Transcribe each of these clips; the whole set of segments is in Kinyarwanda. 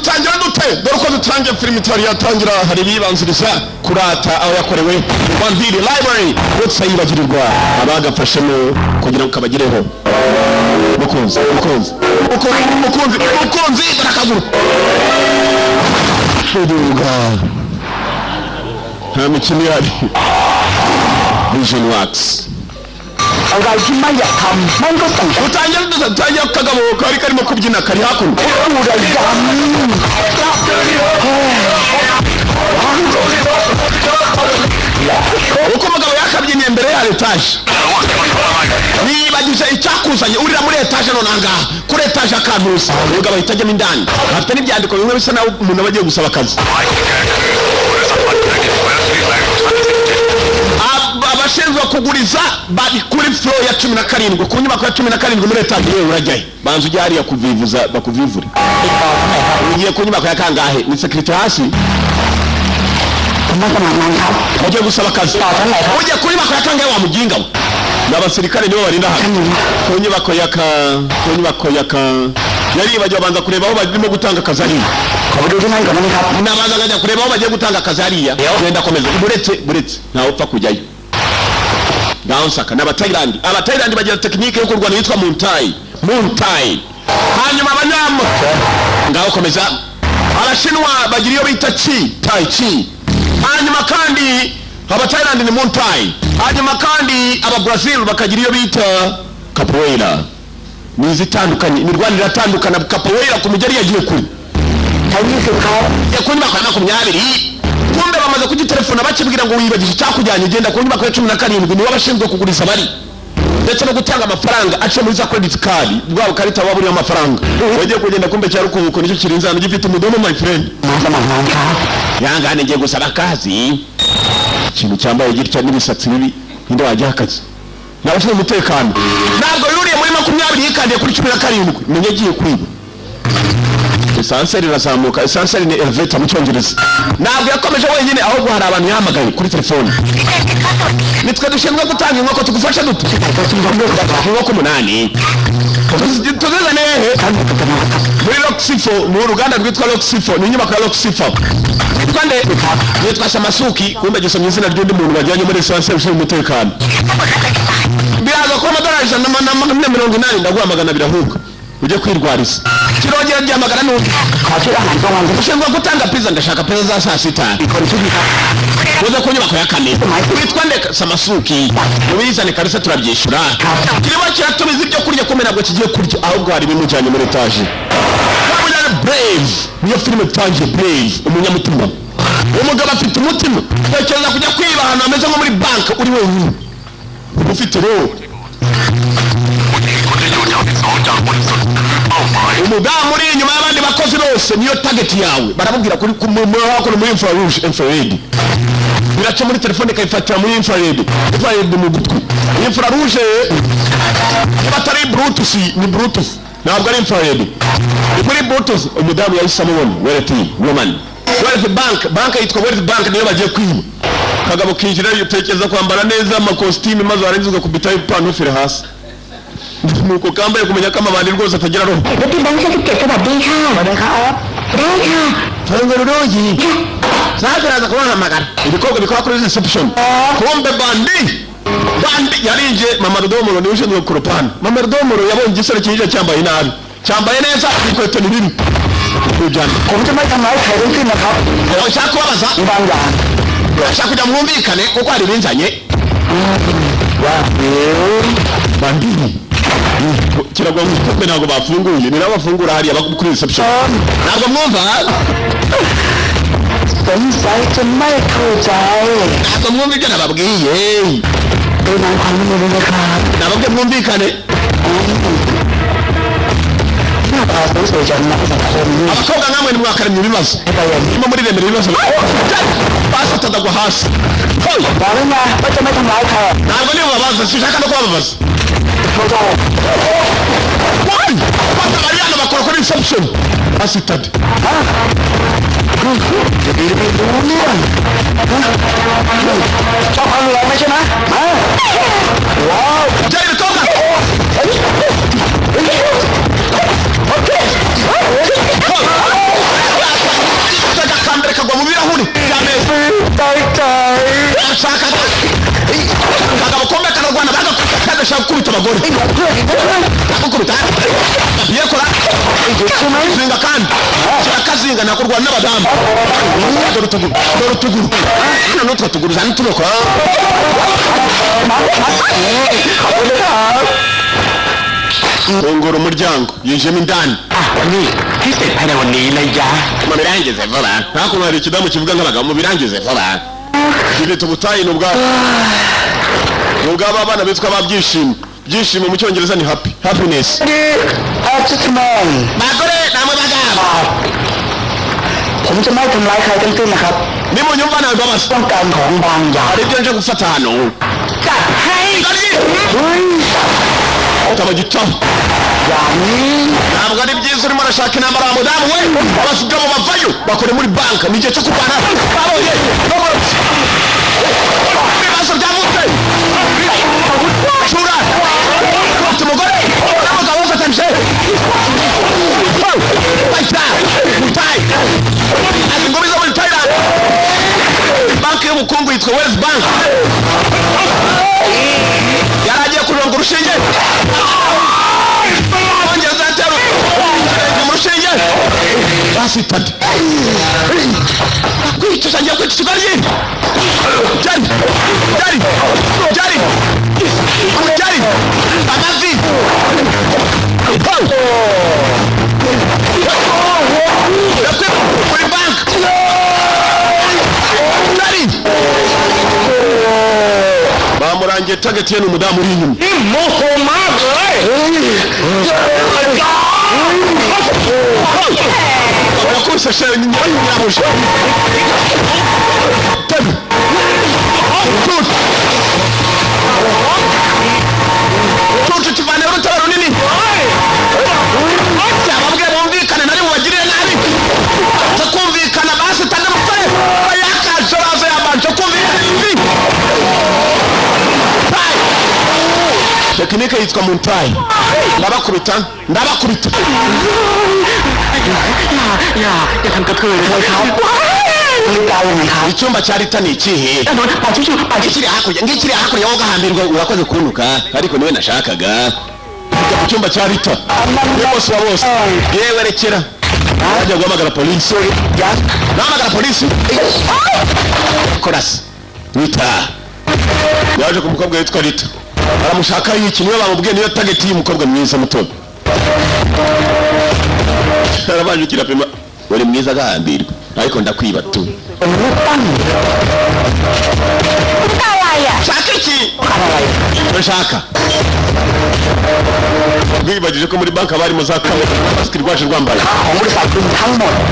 dutangira dute dore ko dutangiye filime itari yatangira hari bibanziriza kurata aho yakorewe Rwandiri library wose yibagirirwa abagafashemo kugira ngo kabagireho mukunzi barakaguru Fuduga nta mikino yari Vision Works Urajimaya kamango tanga utangira kagabo kari karimo kubyina kari hakuno uko mugabo yakabyiniye imbere ya etage nibagije icyakuzanye urira muri etage nonanga kuri etage akanusa mugabo itajyamo indani afite n'ibyandiko bimwe bisa naho umuntu abagiye gusaba akazi abashinzwe kuguriza bari kuri floor ya 17 ku nyubako ya 17 muri etage yewe urajyaye banzu ujyariya kuvivuza bakuvivure ugiye ku nyubako ya kangahe ni secretary hasi ugiye gusaba akazi ugiye ku nyubako ya kangahe wa muginga we n'abasirikare nibo barinda hano ku nyubako ya yari bajya banza kureba aho barimo gutanga akazi ari nabanza kujya kureba aho bagiye gutanga akazi hariya genda komeza buretse ntawe upfa kujyayo Gaonsaka n'abatayilandi bagira technique yo kurwana yitwa Muntai hanyuma abanyamoto ngaho komeza abashinwa bagira iyo bita Tai Chi hanyuma kandi abatayilandi ni Muntai hanyuma kandi aba-Brazil bakagira iyo bita Capoeira nizitandukanye imirwanire atandukana Capoeira ku mujyi yagiye kuri yakuni bakana 20 kumbe bamaze kugitelefona bakibwira ngo wibagije cyakujyanye genda ku nyubako ya 17 ni wabashinzwe kuguriza bari ndetse no gutanga amafaranga ace muri za credit card bwabo karita waburi amafaranga wagiye kugenda kumbe cyari kubuko nicyo kirinzana gifite umudomo my friend yangane ngiye gusaba akazi ikintu cyambaye gitya n'ibisatsi bibi inde wajya akazi nabashinzwe umutekano ntabwo yuriye muri 20 yikandiye kuri 17 menye giye kwiba esanseri razamuka esanseri ni elevator mu cyongereza ntabwo yakomeje wenyine ahubwo hari abantu yahamagaye kuri telefone nitwe dushinzwe gutanga inkoko tugufasha dute inkoko 8 tuzizane hehe muri Roxifo mu ruganda rwitwa Roxifo ni inyubako ya Roxifo twande nitwa Samasuki kumbe gisomye izina ry'undi muntu bajyanye muri esanseri ushinzwe umutekano biraza ko amadolari 180 ndaguhamagana birahuka uje kwirwariza kirongera ryamagara n'undi ushinzwe gutanga pizza ndashaka pizza za saa 6 uza ku nyubako ya 4 witwa ndeka Samasuki ubizane karisa turabyishura kirimo kiratumiza ibyo kurya kumena nabwo kigiye kurya ahubwo hari bimujyanye muri etage wabujyana Brave niyo filime tangiye Brave umunyamutima umugabo afite umutima tekereza kujya kwiba ahantu ameze nko muri bank uri wenyine ufite rero umudamu uri inyuma y'abandi bakozi bose niyo target yawe barabubwira kuri muri infrared biraca muri telefone kayifatira muri infrared mu gutwi infrarouge batari bluetooth ni bluetooth ntabwo ari infrared muri bluetooth umudamu yahisamo woman Wealth bank yitwa Wealth bank niyo bagiye kwiba kagabo kinjira yutekereza kwambara neza amakositime maze warangiza kubita ipantufire hasi nuko kambaye kumenya kama bandi rwose atagira roho Buti bangsa tiket sabadika badaka Tangaruroji Sagaraza kubahamagara ibikorwa bikora kuri reception kumbe bandi yarinje Mama Rudomoro ni ushinzwe kuropana Mama Rudomoro yabonye igisore kinje cyambaye nabi cyambaye neza ikweto ni bibi kujana kumbe mai kama ari na ka ushaka kubaza ibanga ushaka kujya mwumvikane kuko ari binzanye bandini kiragwa mutwe ntabwo bafunguye ni nabo bafungura hari abakuri reception ntabwo mwumva Site Michael Jai ntabwo mwumva ibyo nababwiye nababwiye mwumvikane abakobwa namwe nimwakaremye ibibazo nimwe muri remera ibibazo basatadagwa hasi ntabwo nibo babaza sinshaka no kubabaza Pata Mariano bakora kuri reception asitade wow jai toka okay urashaka gukubita abagore gukubita yekora zinga kandi kirakazinga nakurwana n'abadamu dore utuguru n'utwo tuguru zani turoko fungura umuryango yinjemo indani ni kise pana wanila mu birangize vuba ntakuntu hari ikidamu kivuga nk'abagabo mu birangize vuba kibita ubutayi n'ubwabo abana bitwa babyishimo byishimo mu cyongereza ni happiness bagore namwe bagabo ผมจะไม่ทำร้ายใครทั้งสิ้นนะครับ nimunyumva nawe mbabazi ต้องการของบางอย่าง hari ibyo nje gufata hano จัดให้ utabagitaho อย่างนี้ ntabwo ari byiza urimo arashaka intambara wa mudamu we abasugabo bavayo bakore muri banka ni igihe cyo kurwana babonye ibibazo byavutse shura ufite umugore n'abagabo bafatanyije bayita mutayi azi ngo biza muri Thailand banki y'ubukungu yitwa West Bank yaragiye kuronga urushinge bongeza atero mu rushinge basitade kwicisha ngiye kwicisha ugaryi jari amavi muri bank jari bamurangiye target ye n'umudamu uri inyuma bakubise shere nyamuje tabi tutu kivane urutaro runini cyababwe bumvikane nari mubagirire nabi takumvikana basi tande mutare bayakajoraze yabanje kumvikana ibi tekinike yitwa muntayi ndabakubitaอย่าทำกระเทยเลยครับไม่ได้ยังไงครับ icyumba cya Rita ni ikihe ngikiri hakurya wowe ugahambirwa urakoze kuntuka ariko niwe nashakaga ku cyumba cya Rita bose wa bose yewe rekera ajya guhamagara polisi nahamagara polisi korasi Rita yaje ku mukobwa witwa Rita aramushaka iki niwe bamubwiye niyo target y'umukobwa mwiza muto arabanje kirapima uri mwiza agahambirwa ariko ndakwiba tu shaka iki urashaka bwibagije ko muri banka bari mu za kamera n'amasiki rwaje rwambaye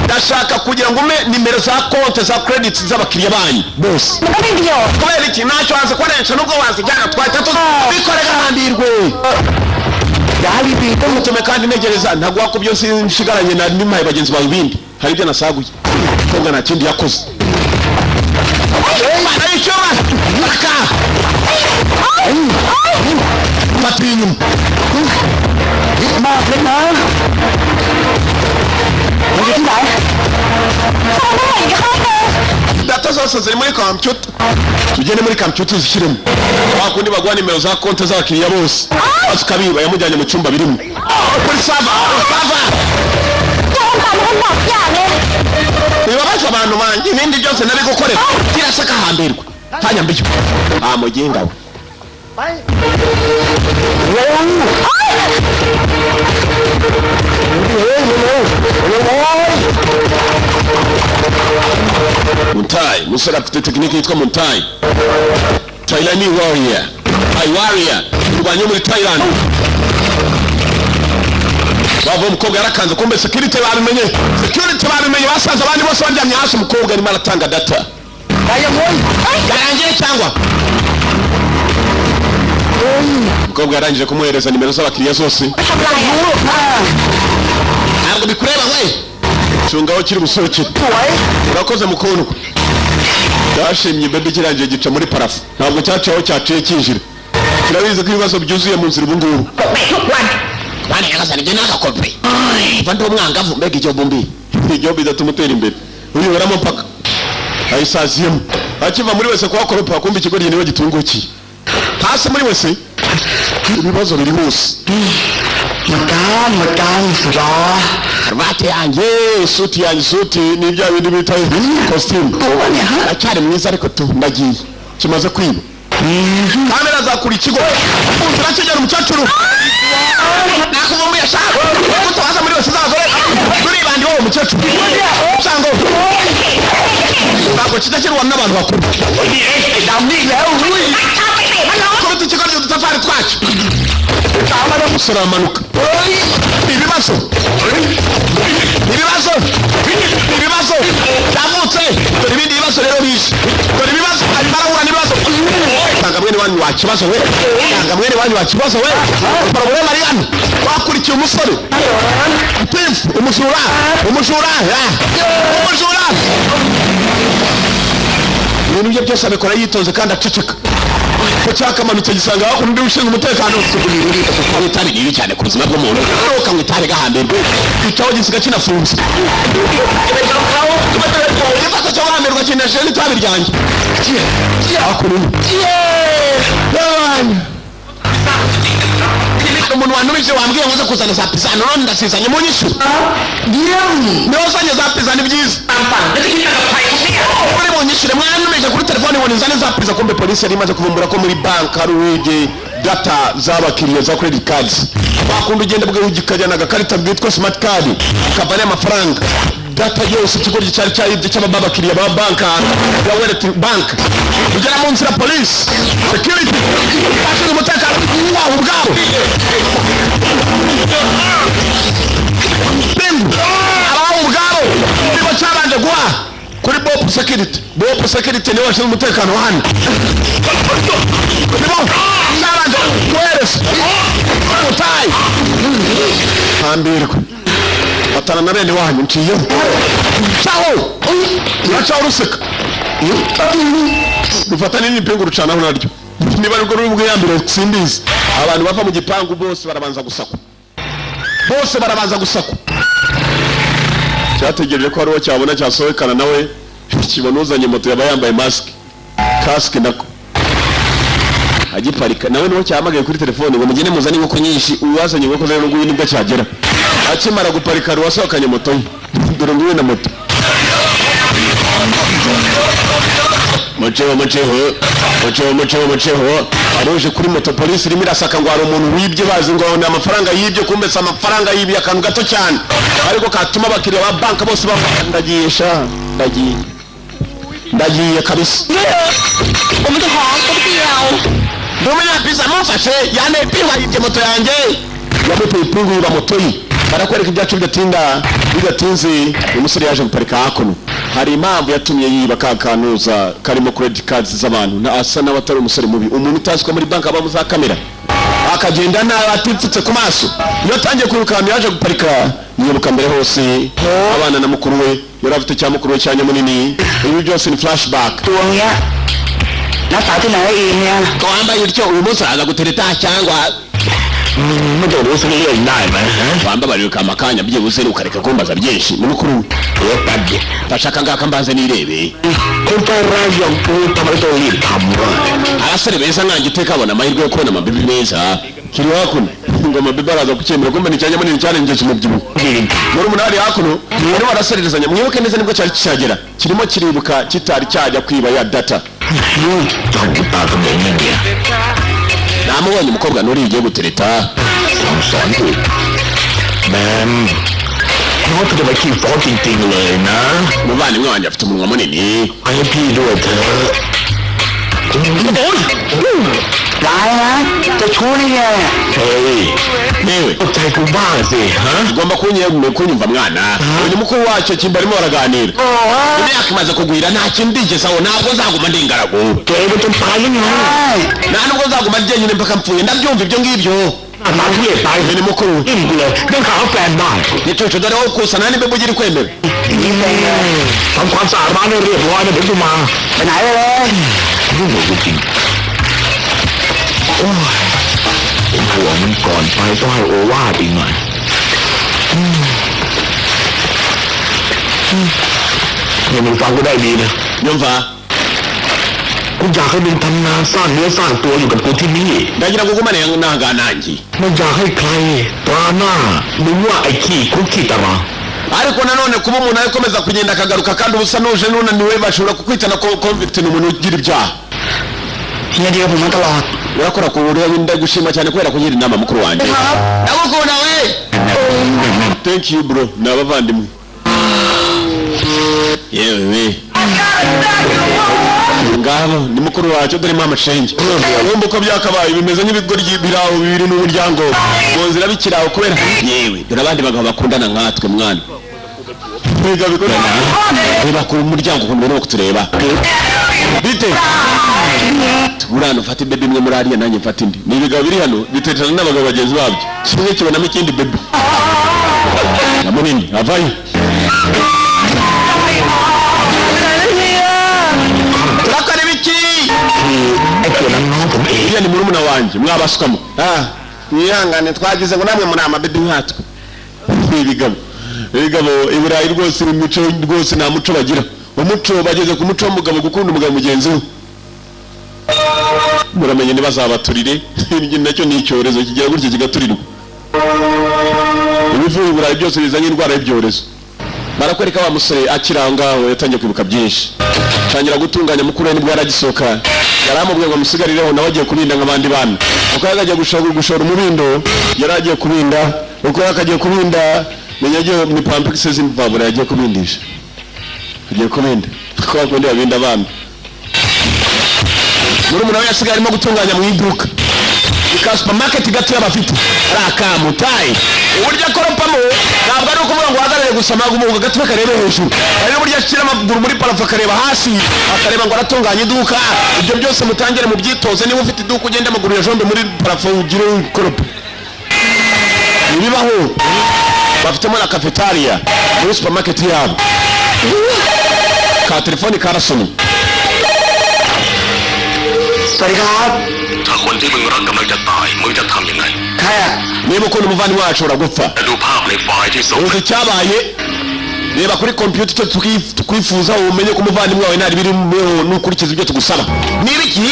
ndashaka kugira ngo ume nimero za konti za credit z'abakiriya banyu bose kubera iki ntacyo wazi koresha nubwo wazijyana twahita tubikore gahambirwe yari bita mutume kandi negereza ntabwo wakubyo nshigaranye na nimaye bagenzi bawe ibindi hari ibyo nasaguye konga nta kindi yakoze mana y'icyoba baraka fata inyuma data zose ziri muri computer tugende muri computer zishyiremo bakundi bagwa nimero za konti z'abakiriya bose basi kabiba yamujyanye mu cyumba birimo kuri sava nibabaza abantu banjye ibindi byose nari gukorera kirasaka hambirwa ntanyambirwa mugenga we Muntayi musore afite tekinike yitwa Muntayi Thailand warrior turwanye muri Thailand bava umukobwa yarakanze kumbe security babimenye basanze abandi bose bandyamye hasi umukobwa arimo aratanga data yarangiye cyangwa umukobwa yarangije kumuhereza nimero z'abakiriya zose ntabwo bikureba we cungaho kiri busohokere urakoze mukundwa cyashimye bebe kirangiye gica muri parafu ntabwo cyaciyeho cyaciye kinjira kirabizi ko ibibazo byuzuye mu nzira ubungubu bana yagasana ibyo nagakope vandi umwangavu mbega ijyobo mbi ijyobo idatuma utera imbere uyoberamo mpaka ayisaziyemo akiva muri wese kuhakoropa kumva ikigoryi niwe gitungukiye hasi muri wese ibibazo biri hose. Makan sudah. Karuvati yanjye, suti yanjye, suti ni bya bindi bita costume. Acyari mwiza ariko ndagiye kimaze kwiba. Kamera zakura ikigo turakigera umukecuru nakuvumbuye shaka kuko waza muri wese zazore kuri bandi wo umukecuru cyangwa ntabwo kidakirwa n'abantu bakuru kubita ikigo cy'udutafari twacu kamera musora amanuka ibibazo cyavutse dore ibindi bibazo rero bishe dore ibibazo barahura n'ibibazo tanga mwene wanyu wakibazo we barabure Mariana wakurikiye umusore umujura ibintu bye byose abikora yitonze kandi aceceka ko cyakamanutse gisanga aho undi ushinzwe umutekano itari ribi cyane ku buzima bw'umuntu ukanywa itabi gahambirwe icyaho gisiga kinafunze igifato cyo guhambirwa kinashe n'itabi ryanjye umuntu wantumije wambwiye ngo uze kuzana za pizza none ndasizanye mu nyishu niho uzanye za pizza ni byiza uri mu nyishure mwantumije kuri telefone ngo nizane za pizza kumbe polisi yari imaze kuvumbura ko muri bank hari uwibye data z'abakiriya za credit cards bakunda ugenda bw'ugikajyana agakarita bwitwa smart card kabane amafaranga data yose ikigo cyari cyayibye cy'ababakiriya ba bank ya Wellet Bank ugera mu nzira police security bashinzwe umutekano waho ubwabo abaho ubwabo nibo cyabanje guha kuri Bob Security niwe washinzwe umutekano hano nibo cyabanje kuhereza utayi hambirwa batana na bene wanyu nciye cyaho uracaho ruseka dufatane n'ipingu rucanaho naryo niba ariko rubwo yambere simbizi abantu bava mu gipangu bose barabanza gusakwa cyategereje ko ari wo cyabona cyasohekana nawe kibona uzanye moto yaba yambaye mask nako agiparika nawe niho cyamagaye kuri telefone ngo mugene muzane inkoko nyinshi uwazanye inkoko zero nguyu nibwo cyagera akimara guparika ruwasohokanye moto dore nguyu na moto muceho aruje kuri moto polisi irimo irasaka ngo hari umuntu wibye bazi ngo ni amafaranga yibye kumbesa amafaranga yibye akantu gato cyane ariko katuma abakiriya ba banka bose ndagiye kabisa Domina pizza mufashe yane pinga yibye moto yanjye yamuteye ipingu yiba moto ye barakwereka ibyacu bidatinze umusore yaje guparika hakuno hari impamvu yatumye yiba kakanuza karimo credit cards z'abantu asa n'abatari umusore mubi umuntu utaziko muri banka aba muza kamera akagenda atipfutse ku maso iyo tangiye kwirukana yaje guparika yibuka mbere hose abana na mukuru we yari afite cya mukuru we cyanya munini ibi byose ni flashback tuwanya nafati nawe inya ko wambaye utyo uyu munsi aza gutereta cyangwa mujye rwose niyo inama wamba barika amakanya byibuze ukareka kumbaza byinshi ni mukuru yabye bashaka ngaka mbanze nirebe kumparaje kuta marito yitamwa abasore beza nkangiteka abona amahirwe yo kubona amabibi meza kiri hakuno ngo amabibi araza kucyemera kumbe nicanye munini cyane ngeje umubyibuho muri umunani hakuno muri barasererezanya mwibuke neza nibwo cyari cyagera kirimo kiribuka kitari cyajya kwiba ya data namubonye umukobwa nuri igiye gutereta amusanzwe nko tuba kifoto intingule na muvandimwe wanjye afite umunwa munini ayipidota Laya, tachuniye. Newe utaikubaze, ugomba kunyumva mwana. Uyu mukuru wacu kimbarimo baraganira. Imyaka imaze kugwira nta kintu ndigezaho ntabwo nzaguma ndingarago. Twebwe tupanye ntabwo nzaguma njyenyine mpaka mpfuye ndabyumva ibyo ngibyo. Amavuye baje ni mukuru. Imbule, nka plan baje. Nicocho dore aho kusana nibe bugiri kwemera. Kwanza armane rwanda biguma. Nawe. Nduguti. ผัวมันก่อนไปต้องให้โอวาทอีกหน่อยนี่มึงฟังกูได้ดีนะ ยมฟ้า กูอยากให้มึงทำงานสร้างเนื้อสร้างตัวอยู่กับกูที่นี่ ndagira ngo ugumane nanjye ไม่อยากให้ใครตราหน้ามึงว่าไอ้ขี้คุกขี้ตาราง ariko nanone kuba umuntu akomeza kugenda akagaruka kandi ubusa nuje nunaniwe bashobora kukwitana convict n'umuntu ugira ibyaha เฮียเดียวผมมาตลอด urakora ku buryo ndagushima cyane kubera kugira inama mukuru wanjye ndagukunda we thank you bro nabavandimwe yewe ngabo ni mukuru wacu dore mama shenge wumva uko byakabaye bimeze nk'ibigoryi biraho bibiri n'umuryango mu nzira bikiraho kubera yewe dore abandi bagabo bakundana nkatwe mwana biga bikorana reba ku muryango ukuntu barimo kutureba bite turano fata baby imwe muri ariya nanjye mfata indi ni ibigabo biri hano biteterana n'abagabo bagenzi babyo kimwe kibonamo ikindi baby namunini avayo turakora ibiki iya ni murumuna wanjye mwabasukamo mwihangane twagize ngo namwe muri amababy nkatwe ibigabo iburayi rwose imico rwose nta muco bagira umuco bageze ku muco w'umugabo gukunda umugabo mugenzi we muramenye ntibazabaturire nacyo ni icyorezo kigira gutya kigaturirwa ibivuye iburayi byose bizanye indwara y'ibyorezo barakwereka wa musore akiri aho ngaho yatangiye kwibuka byinshi tangira gutunganya mukuru we nibwo yaragisoka yaramubwiye ngo amusigarireho nawe agiye kubinda nk'abandi bana uko yagagiye gushora umubindo yari agiye kubinda uko yakagiye kubinda menya agiye ni pampexes imvabura yagiye kubindisha agiye kubinda kuko bakundi babinda abana murumuna we yasigaye arimo gutunganya mu iduka ika supermarket gato y'abafite arakamutaye uburyo akoropamo ntabwo ari ukuvuga ngo uhagarare gusa amagumu gato karebe hejuru ari n'uburyo ashyira amaguru muri parafo akareba hasi akareba ngo aratunganya iduka ibyo byose mutangire mu byitoze niba ufite iduka ugenda amaguru yajombe muri parafo ugire koropo ibibaho bafitemo na cafetaria muri supermarket yabo ka telefoni karasomye สวัสดีครับ ถ้าคนที่มึงรักกำลังจะตายมึงจะทำยังไง ใครอ่ะ niba ukunda umuvandimwe wacu uragupfa ดูภาพในไฟล์ที่ส่ง uzi icyabaye reba kuri computer icyo tukwifuza umenye ko umuvandimwe wawe ntari biri n'ukurikiza ibyo tugusaba niba iki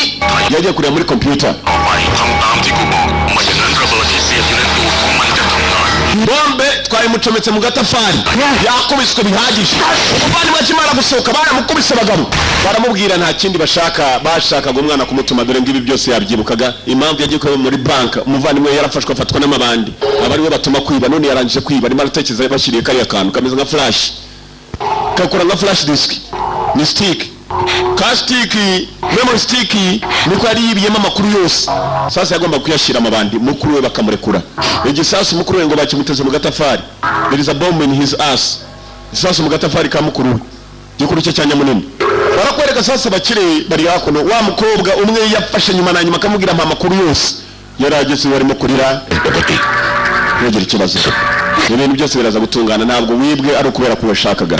yagiye kureba muri computer เอาไปทำตามที่กูบอกไม่อย่างนั้นระเบิดที่เสียบอยู่ในตูดของมันจะทำงาน bombe twayimucometse mu gatafari yakubiswe bihagije umuvandimwe akimara gusohoka baramukubise abagabo baramubwira nta kindi bashakaga umwana kumutuma dore ngibi byose yabyibukaga impamvu yagiye kuba muri banka umuvandimwe yarafashwe afatwa n'amabandi abari we batuma kwiba none yarangije kwiba arimo aratekereza bashyiriye kariya kantu kameze nka flash kakora nka flash disk ni stick ka stick memory stick niko yari yibiyemo amakuru yose sasa yagomba kuyashyira amabandi mukuru we bakamurekura igisasu mukuru we ngo bakimuteze mu gatafari there is a bomb in his ass igisasu mu gatafari ka mukuru we gikuru cye cyanya munini barakwereka sasa bakire bari hakuno wa mukobwa umwe yafashe nyuma na nyuma akamubwira amakuru yose yarageze barimo kurira nogera ikibazo ibintu byose biraza gutungana ntabwo wibwe ari ukubera ko washakaga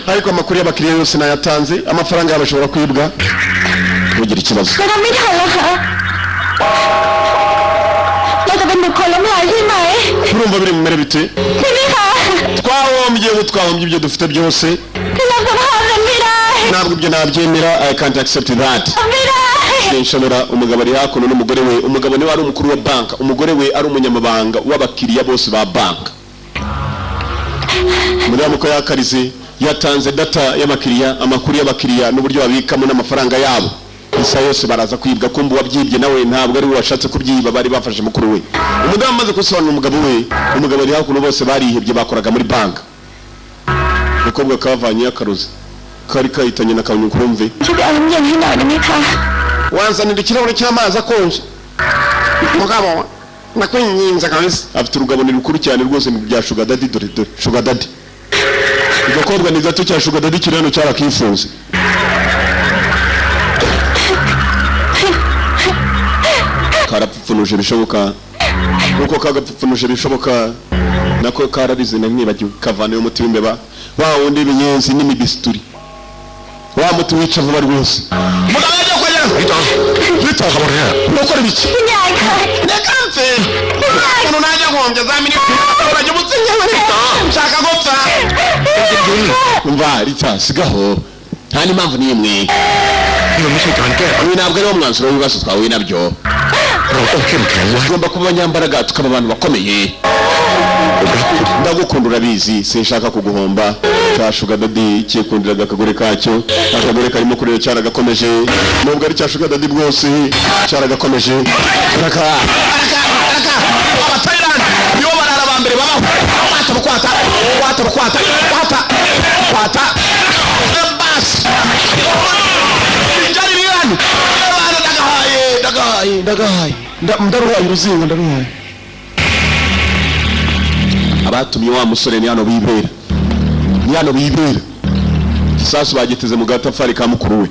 ariko amakuru y'abakiriya yose nayatanze amafaranga yabo ashobora kwibwa nogera ikibazo เราไม่ทันแล้วค่ะเราจะเป็นบุคคลล้มละลายใช่ไหม urumva biri mu mere bite ใช่ไหมคะ twahombye ibyo dufite byose คือเราจะพากันไม่ได้ ntabwo ibyo nabyemera I can't accept that ไม่ได้ nshobora umugabo ari hakuno n'umugore we umugabo niwe ari umukuru wa banka umugore we ari umunyamabanga w'abakiriya bose ba banka muri amuko yakarize yatanze data y'abakiriya amakuru y'abakiriya n'uburyo babikamo n'amafaranga yabo isa yose baraza kwibwa kumbu wabyibye nawe ntabwo ari we washatse kubyiba bari bafashe mukuru we umudamu amaze gusobanura umugabo we umugabo ari hakuno bose barihebye bakoraga muri banka umukobwa kavanye akaruzi kari kahitanye na kanyukurumve ช่วยไปเอาน้ำเย็นให้หน่อยได้ไหมคะ wanzanira ikirahure cy'amazi akonje mugabo nakwinginze kabisa afite urugabano rukuru cyane rwose bya sugar daddy dore sugar daddy igakobwa ni gato cya sugar daddy kireno cyarakifunze karapfunuje bishoboka uko kagapfunuje bishoboka nako kararize namwibagiwe kavana y'umuti w'imbeba wa wundi ibinyenzi n'imibisituri wa muti wica vuba rwose mugabo ajya kwajya bita kabone ukora biki คุณยายค่ะ ndakanze umuntu najya ngombye za miniti urajya umutsinya barita nshaka gupfa umva rita sigaho nta n'impamvu n'imwe มันไม่ใช่การแก้ uyu ntabwo ari wo mwanzuro w'ibibazo twahuye nabyo เราต้องเข้มแข็งไว้ tugomba kuba abanyambaraga tukaba abantu bakomeye ndagukunda urabizi sinshaka kuguhomba cya Sugar Daddy cyikundiraga akagore kacyo akagore karimo kureba cyaragakomeje nubwo ari cya Sugar Daddy bwose cyaragakomeje raka Thailand nibo barara bambere babaho kwata bas injari birani abana ndagahaye ndaruhaye uruzingo ndaruhaye abatumye wa musore ni hano bibera gisasu bagiteze mu gatafari ka mukuru we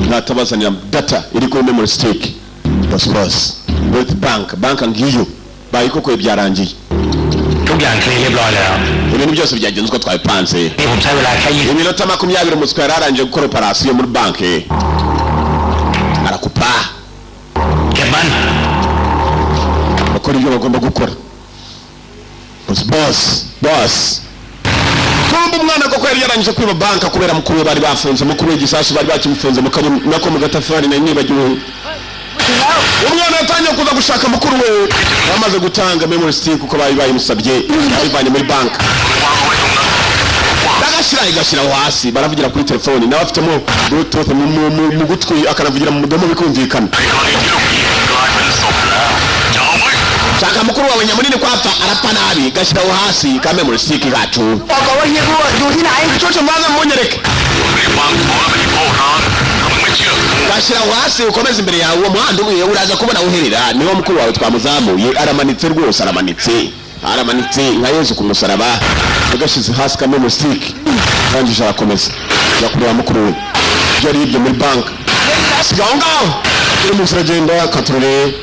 natabazanira data iri kuri memory stick bas with bank ngiyo bayikokoye byarangiye ทุกอย่างเคลียร์เรียบร้อยแล้ว ibintu byose byagenze uko twabipanze นี่ผมใช้เวลาแค่20 iminota 20 umuswa yararangije gukora operasiyo muri banki arakupa เก็บมัน bakora ibyo bagomba gukora boss kumbe umwana koko yari yarangije kwiba banka kubera mukuru we bari bafunze mukuru we gisasu bari bakimufunze nako mu gatafari na nibagiwe umwana yatangiye kuza gushaka mukuru we bamaze gutanga memory stick uko bari bayimusabye bayivanye muri banka igashyiraho hasi baravugira kuri telefoni nawe afitemo bluetooth mu gutwi akanavugira mu mudomo bikumvikana shaka mukuru wawe nyamunini kwapfa arapfa nabi gashyiraho hasi ka memory stick gacu mwaza munyereke gashyiraho hasi ukomeze imbere yawe uwo muhanda umwe uraza kubona uherera niwo mukuru wawe twamuzamuye aramanitse rwose aramanitse nka Yesu ku musaraba agashyize hasi ka memory stick arangije arakomeza yakureba mukuru we byari ibyo muri bank sigaho ngaho uri mu nzira agenda katurere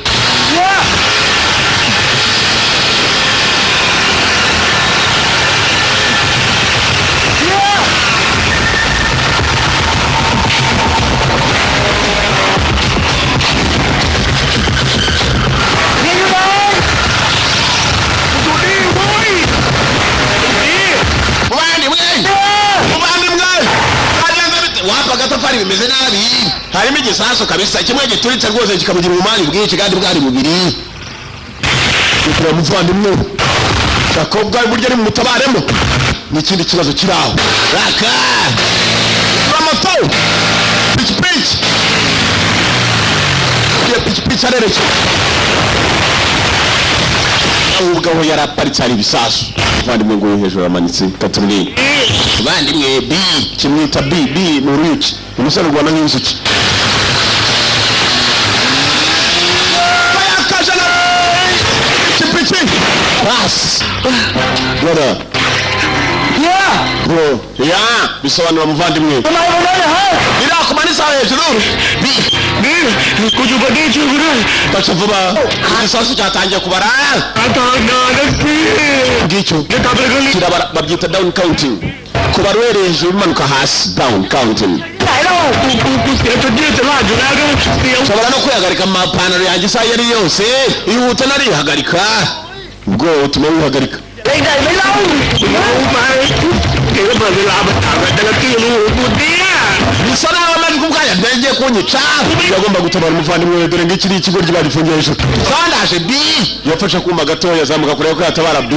agatafari bimeze nabi harimo igisasu kabisa kimwe gituritse rwose kikamugira ubumani bwinshi kandi bwari bubiri ukura muvandimwe Jacob bwari buryo ari mu mutabaremo n'ikindi kibazo kiraho raka amato pichi arereke ubwo aho yaraparitse ari ibisasu muvandimwe ngo hejuru amanitse katumwe muvandimwe B kimwita B mu ruyuki umusore rwana nk'inzuki bayakajana kipichi bas bora bro bisobanura muvandimwe birakumanisa hejuru kujuba n'icuguru baca vuba igisasu cyatangiye kubara ngicyo babyita down counting kubara uhereye hejuru bimanuka hasi down counting ushobora no kwihagarika amapantaro yanjye isaha iyo ari yose ihute narihagarika ubwo utuma wihagarika bisa naho amajwi kubwanya byengeye kunyica yagomba gutabara umuvandimwe dore ngiki ari ikigo ry'agifungiye hejuru sandaje B yafashe kuma gatoya azamuka kureba ko yatabara B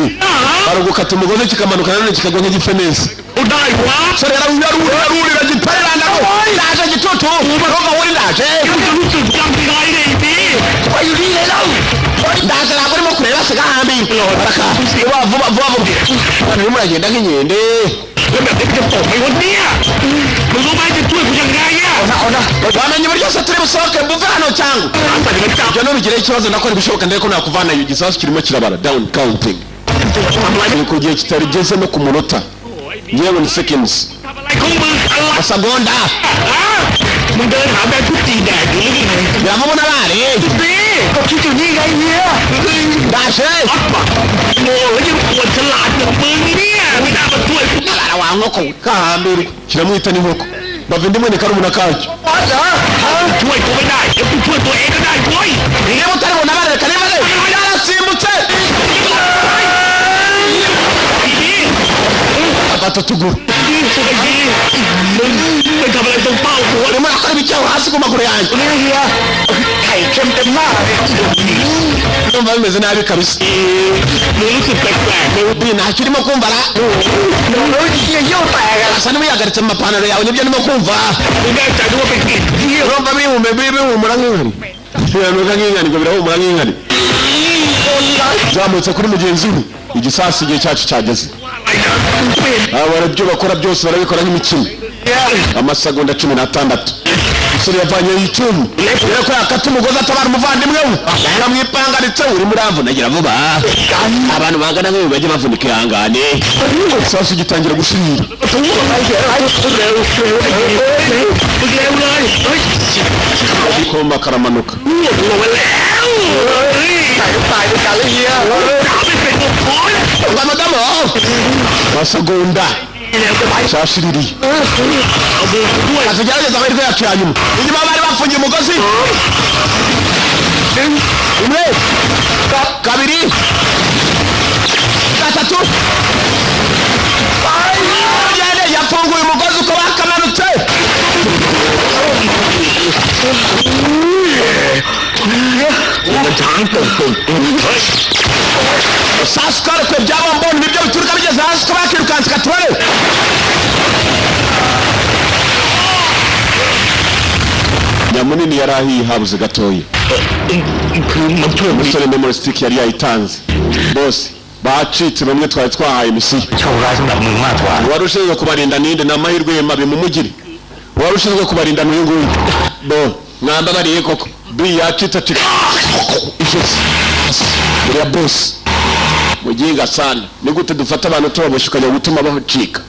barugukata umugozi kikamanuka none kikagwa nk'igifenesi sore yarurira gitayiranda ko ndaje gitutu roga wuri ndaje ndaje ntabwo urimo kureba siga hambi baraka vuba bari muragenda nk'inkende wamenye uburyo se turi busohoke mbuve hano cyangwa ibyo nubigire ikibazo ndakora ibishoboka ndetse ko nakuvana iyo gisasu kirimo kirabara down counting ku gihe kitarigeze no ku munota yewe ni seconds amasegonda biramubona bari ndaje wankoko kahambiri kiramwita n'inkoko bava indi mwene karumuna kacyo niba utaribona bareka niba yarasimbutse afata tuguru ไปทำอะไรตรงเป้าหัว urimo urakora ibiki aho hasi ku maguru yanjye เนี่ยเฮียไข่เค็มเต็มหน้าเลย ndumva bimeze nabi kabisa หนูรู้สึกแปลกๆเลย Bi ntacyo urimo kumva ra หนูเฮียเยี่ยวแตกอะ asa n'ubiyagaritse mu mapantaro yawe nibyo ndimo kumva ไม่แน่ใจด้วยว่าเป็นกลิ่นเหี้ย urumva bihumura nk'inkari biranuka nk'inkari ngo birahumura nk'inkari zamutse kuri mugenzi we igisasi igihe cyacu cyageze aba barabyo bakora byose barabikora nk'imikino amasegonda 16 umusore yavanyeho icyuma rero ko yakata umugozi atabara umuvandimwe we yaramwipangaritse uri muri nagira vuba abantu bangana nk'ibi bajye bavunika ihangane igisasi gitangira gushirira ikomba karamanuka ลงมาแล้วตายด้วยกันเลยเฮียไม่เป็นตัวพอ madamu amasegonda cyashiririye เอามือด้วย tugerageza amahirwe yacu ya nyuma inyuma bari bafungiye umugozi umwe kabiri gatatu yafunguye umugozi uko bakamanutse sasa twarekwe byaba mbona ibyo bituruka bigeze hasi ko bakirukanse katubare nyamunini yari ahiye habuze gatoya umusore memory stick yari yayitanze bose bacitse bamwe twari twahaye misiyo โชคร้ายสำหรับมึงมากกว่า wari ushinzwe kubarinda ninde n'amahirwe mabi mumugire wari ushinzwe kubarinda n'uyu nguyu bo mwamba bariye koko bi yacitse ati ya boss mugiga sana ni gute dufata abantu tubaboshukanya gutuma bahocika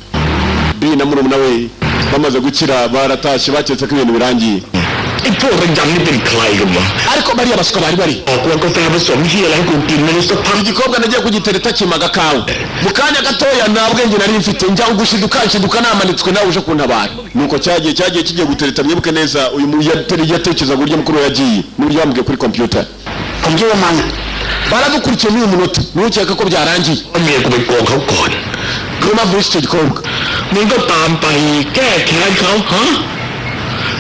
bi na murumuna we bamaze gukira baratashye baketse ko ibintu birangiye ไอ้พวกระยำนี่เป็นใครกันวะ ariko bariya basuka bari ออกกาแฟผสมที่อะไรให้กูกินไม่รู้สักพัก igikobwa nagiye kugitereta kimaga kawe mu kanya gatoya nta bwenge nari mfite njya gushiduka namanitswe nawe uje kuntabara nuko cyagiye kigiye gutereta mwibuke neza uyu yatekereza buryo mukuru yagiye n'uburyo bambwiye kuri computer ผมคิดว่ามัน baradukurikiye n'uyu munota ntukeka ko byarangiye เมียกูไปโกงเขาก่อน niyo mpamvu wishe icyo gikobwa มึงก็ตามไปแก้แค้นเขาฮะ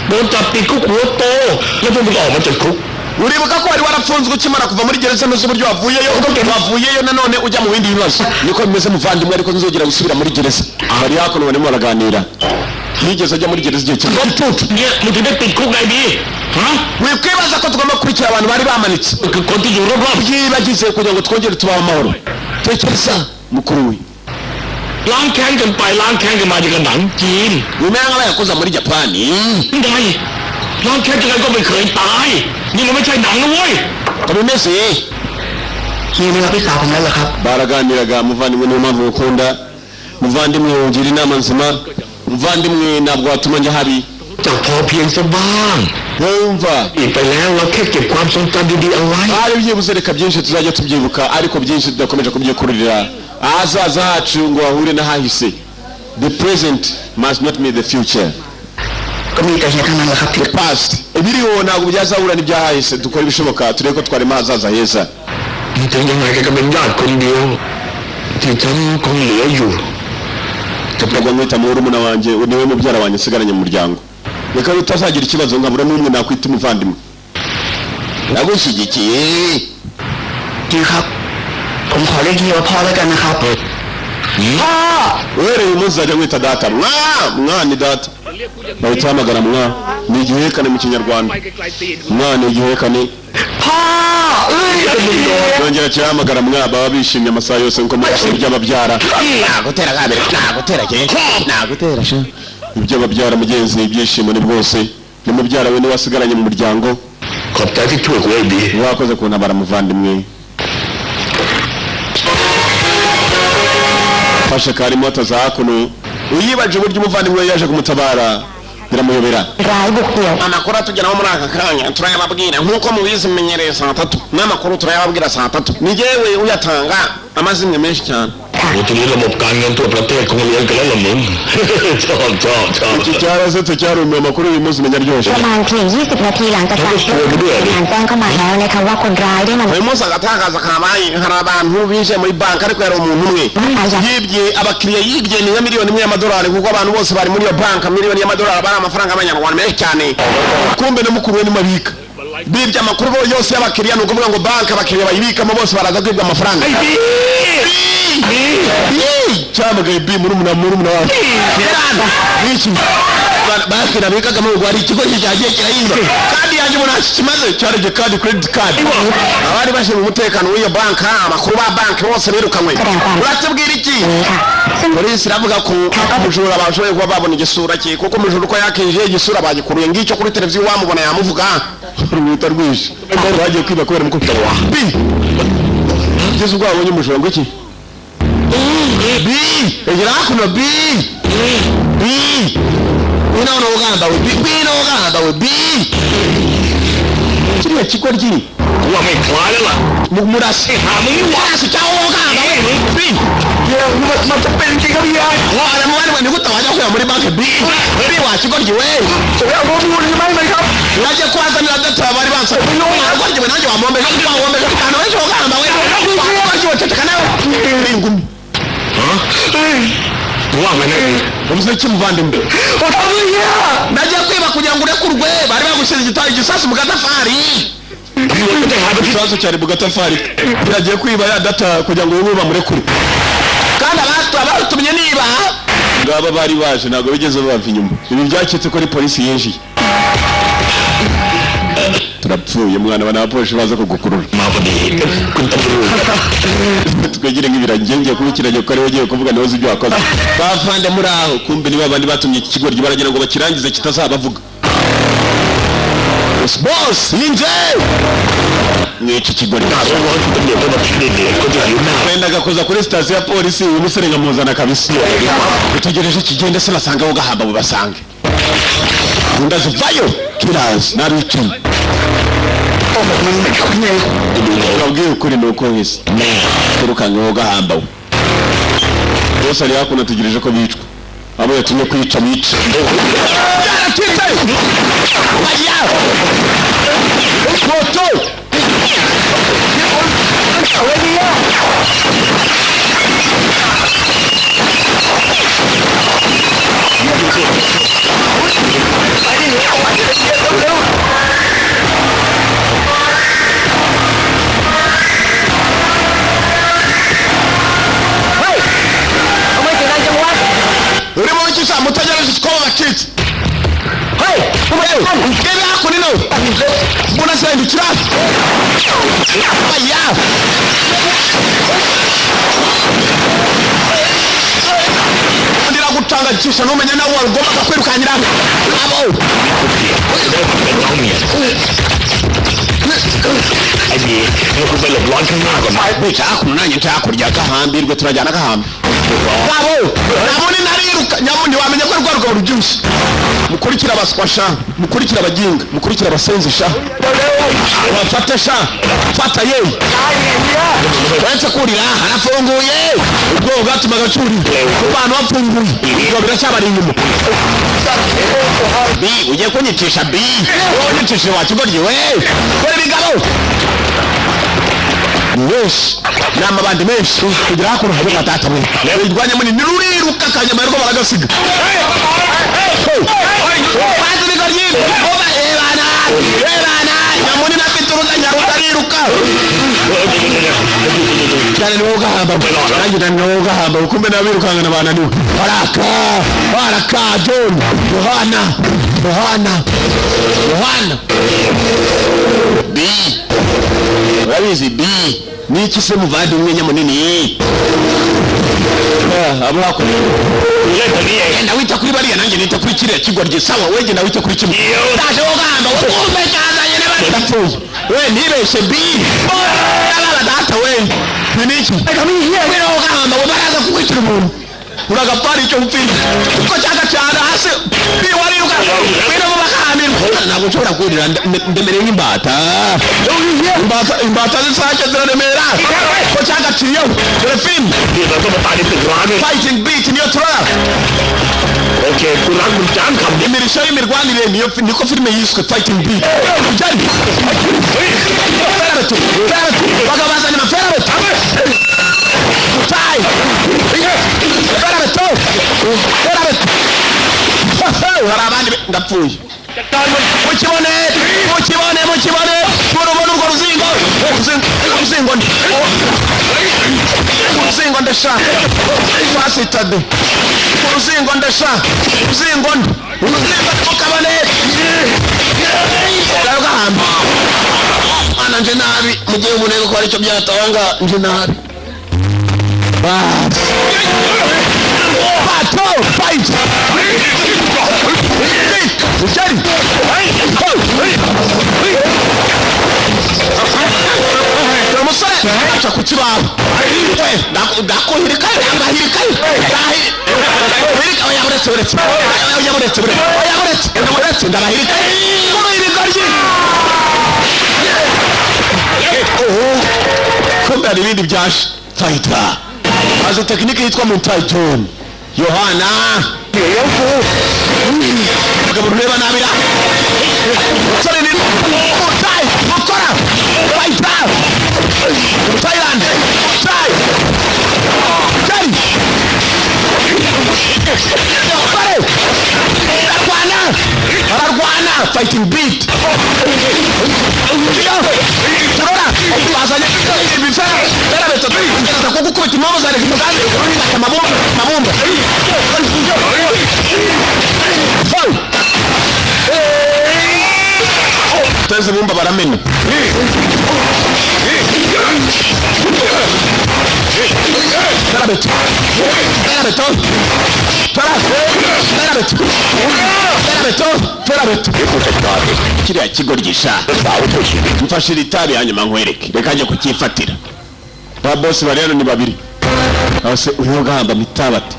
โดนจับติดคุกหัวโตแล้วพวกมึงออกมาจากคุก uribuka ko wari warafunzwe ukimara kuva muri gereza ntuzi uburyo wavuyeyo nanone ujya mu bindi bibazo niko bimeze muvandimwe ariko nzongera gusubira muri gereza bari hakuno barimo baraganira nigeze ajya muri gereza igihe kimwe เนี่ยมึงถึงได้ติดคุกไงดีฮะ wikwibaza ko tugomba gukurikira abantu bari bamanitse คือคนที่อยู่รอบ byibagize kugira ngo twongere tubaho amahoro tekereza mukuru we ๆล้างแค้นกันไปล้างแค้นกันมาอย่างกับหนังจีน bimera nk'abayakoze muri japani ไงล้างแค้นยังไงก็ไม่เคยตายนี่มันไม่ใช่หนังนะเว้ย ko bimeze เฮียไม่รับพี่สาวผมแล้วเหรอครับ baraganiraga muvandimwe niyo mpamvu ukunda muvandimwe wongera inama nzima muvandimwe ntabwo watuma njya habi จะพอเพียงซะบ้าง wumva อีกไปแล้วเราแค่เก็บความทรงจำดีๆเอาไว้ hari byibuze reka byinshi tuzajya tubyibuka ariko byinshi tudakomeje kubyikururira ahazaza hacu ngo hahure n'ahahise the present must not mean the future ก็มีแต่เฮียทั้งนั้นแหละครับที่ the past ibiriho ntabwo byazahura n'ibyahahise dukora ibishoboka turebe ko twarema ahazaza heza ถึงยังไงก็เป็นญาติคนเดียวที่ฉันคงเหลืออยู่ tugomba mwita murumuna wanjye niwe mubyara wanjye usigaranye mu muryango reka utazagira ikibazo nkabura n'umwe nakwita umuvandimwe nagushyigikiye ดีครับผมขอเรียกเฮียว่าพ่อแล้วกันนะครับ พ่อuhereye uyu munsi uzajya mwita data mwa ni data bahita hamagara mwa ni igihekane mu kinyarwanda mwa ni igihekane พ่อเอ้ย yongera kihamagara mwa baba bishimye amasaha yose nkuko mwese by'ababyara nagutera kabiri nagutera sha ibyo babyara mugenzi ibyishimo ni bwose ni mubyara we niwasigaranye mu muryango ขอบใจที่ช่วยกูไว้ดี wakoze kuntabara muvandimwe fashe kari moto za hakuno uyibaje uburyo umuvandimwe yaje kumutabara biramuyobera ร้ายบุกเดี่ยว amakuru atugeraho muri aka kanya turayababwira nk'uko mubizi mumenyereye saa 3 n'amakuru turayababwira saa 3 ni jyewe uyatanga amazimwe menshi cyane ทีนี้ระบบการเงินทั่วประเทศคงเลี้ยงกันแล้วละมึง ชอบiki cyarasetse cyarumiye amakuru uyu munsi menya ryoshye ประมาณเพียง20 นาทีหลังจากการเกิดเหตุการณ์แจ้งเข้ามาแล้วนะคะว่าคนร้ายได้นำ uyu munsi agatakaza kabaye hari abantu binjiye muri banki ariko yari umuntu umwe yibye abakiriya yibye ni miliyoni imwe y'amadolari kuko abantu bose bari muri iyo banki miliyoni y'amadolari bari amafaranga y'abanyarwanda menshi cyane kumbe no mukuru we ni mabika bibye amakuru yose y'abakiriya ni ukuvuga ngo banki abakiriya bayibikamo bose baraza kwibwa amafaranga cyamagaye bi muri umuna wawe iki bakira bikaga mu rwari ikigo cyagiye kirayimba kandi yaje umuntu akimaze cyareje kandi credit card abari bashe mu mutekano w'iyo banki amakuru ba banki bose birukanywe uratubwira iki polisi iravuga ko umujura bashoboye kuba babona igisura cye kuko umujura uko yakinjiye igisura bagikuruye ngicyo kuri televiziyo wamubona yamuvuga urwita rwishe bagiye kwiba kubera umukubita wa bi Yesu ubwo abonye umujura ngo iki bi egira kuno bi no gamba we bi no gamba we bi kiriya kigo ryiri wa mai kwala la murase murase cyawo gamba we bi matapenzi kabia wala mwari wani gutawaje kuya muri banki bi wa kigo ryiwe naje kwazanira data bari bansa rwanje we naje wamombe kana we gamba we rwanje watakana ngumi umuze kimuvandimwe najya kwiba kugira ngo urekurwe bari bagushize igitari gisasi mu gatafari ikibazo cyari mu gatafari biragiye kwiba ya data kugira ngo ubu bamurekure kandi abatumye niba ngaba bari baje ntabwo bigeze bava inyuma ibi byacitse ko ari polisi yinjiye turapfuye mwana banapolisi baza kugukurura twegere nk'ibirangenge kubikiranye ko ari ugiye kuvuga nawe ibyo wakoze bavande muri aho kumbe niba abandi batumye iki kigo baragira ngo bakirangize kitazabavuga boss ninje n'iki kigo kwenda gakoza kuri station ya polisi uyu musore ngamuzana kabisa utegereje kigende se basanga wo gahamba bubasange ndazivayo kirazi naruki urabwiye ukuri nuko hisi turukanga wo gahamba bose ari hakuna tugereje ko bicwa abo yatumye kwica bica moto urimo ukisa mutagereje ko bakitse hey ukebe hakuni no mbona sendukira aya ndira gutanga gisha no menya nawe ugomba kwirukanyira abo agiye no kubela blanca nako bica kunanye ntakurya gahambirwe turajyana gahamba babo nabone nariruka nyamundi wamenye ko rwaruka urubyushye mukurikira abaswasha mukurikira abaginga mukurikira abasenzi sha bafata sha fata ye wese kurira harafunguye ubwo gatuma gacuri abantu bapfunguye ubwo biracyabari inyuma bi ugiye kunyicisha bi unyicisha wa kigoryi we kore bigabo wesh nama bandi menshi kugira hakuru habe matata mwe irwanya muri niruriruka kanyama rwo baragasiga bazi bigoryi oba ebana nyamuni na pituruka nyarutariruka cyane no gahamba nanjye na no gahamba ukumbe nabirukanga nabana niwe baraka John Yohana bi urabizi bi niki se muvandi umwe nyamunini abo hakuri na wita kuri bariya nanjye nita kuri kiriya kigoryi sawa wege na wita kuri kimwe ndaje wo gahamba ukumbe cyazanye n'abadapfuye we nibeshe bi nabala data we niki we no gahamba baraza kukwicira umuntu uragapari icyo mfite uko cyaka cyane hasi bi wariruka we no bakahambira nabo nshobora kurira ndemereye nk'imbata imbata zisake ziraremera ko cyagaciyeho dore filime Fighting Beat niyo turara Okay, kuranga cyangwa imirisho y'imirwanire niko filime yiswe Fighting Beat ujari ferabeto bagabazana ferabeto mutai ferabeto harabandi ndapfuye mukibone urubona urwo ruzingo ndesha fasitade uruzingo ndesha uruzingo mukabone gahamba ana nje nabi mugiye ubunenge ko aricyo byatawanga nje nabi Bato fight Ujari umusore aca ku kibaho ndakuhirika ndabahirika ndabahirika kumbe hari ibindi byashe fighter azi tekinike yitwa Muay Thai Yohana mugabo reba nabira sore ni Muay mukora fighter Thailand Thai Thai ararwana Fighting Beat turora bazanye ibifera berabeto kuko kimomo zari kutani mabomba teze bomba baramena Terabeto kiriya kigo gisha mfashira itabi hanyuma nkwereke reka njye kukifatira ba boss bari hano ni babiri abase uyo gahamba mitabati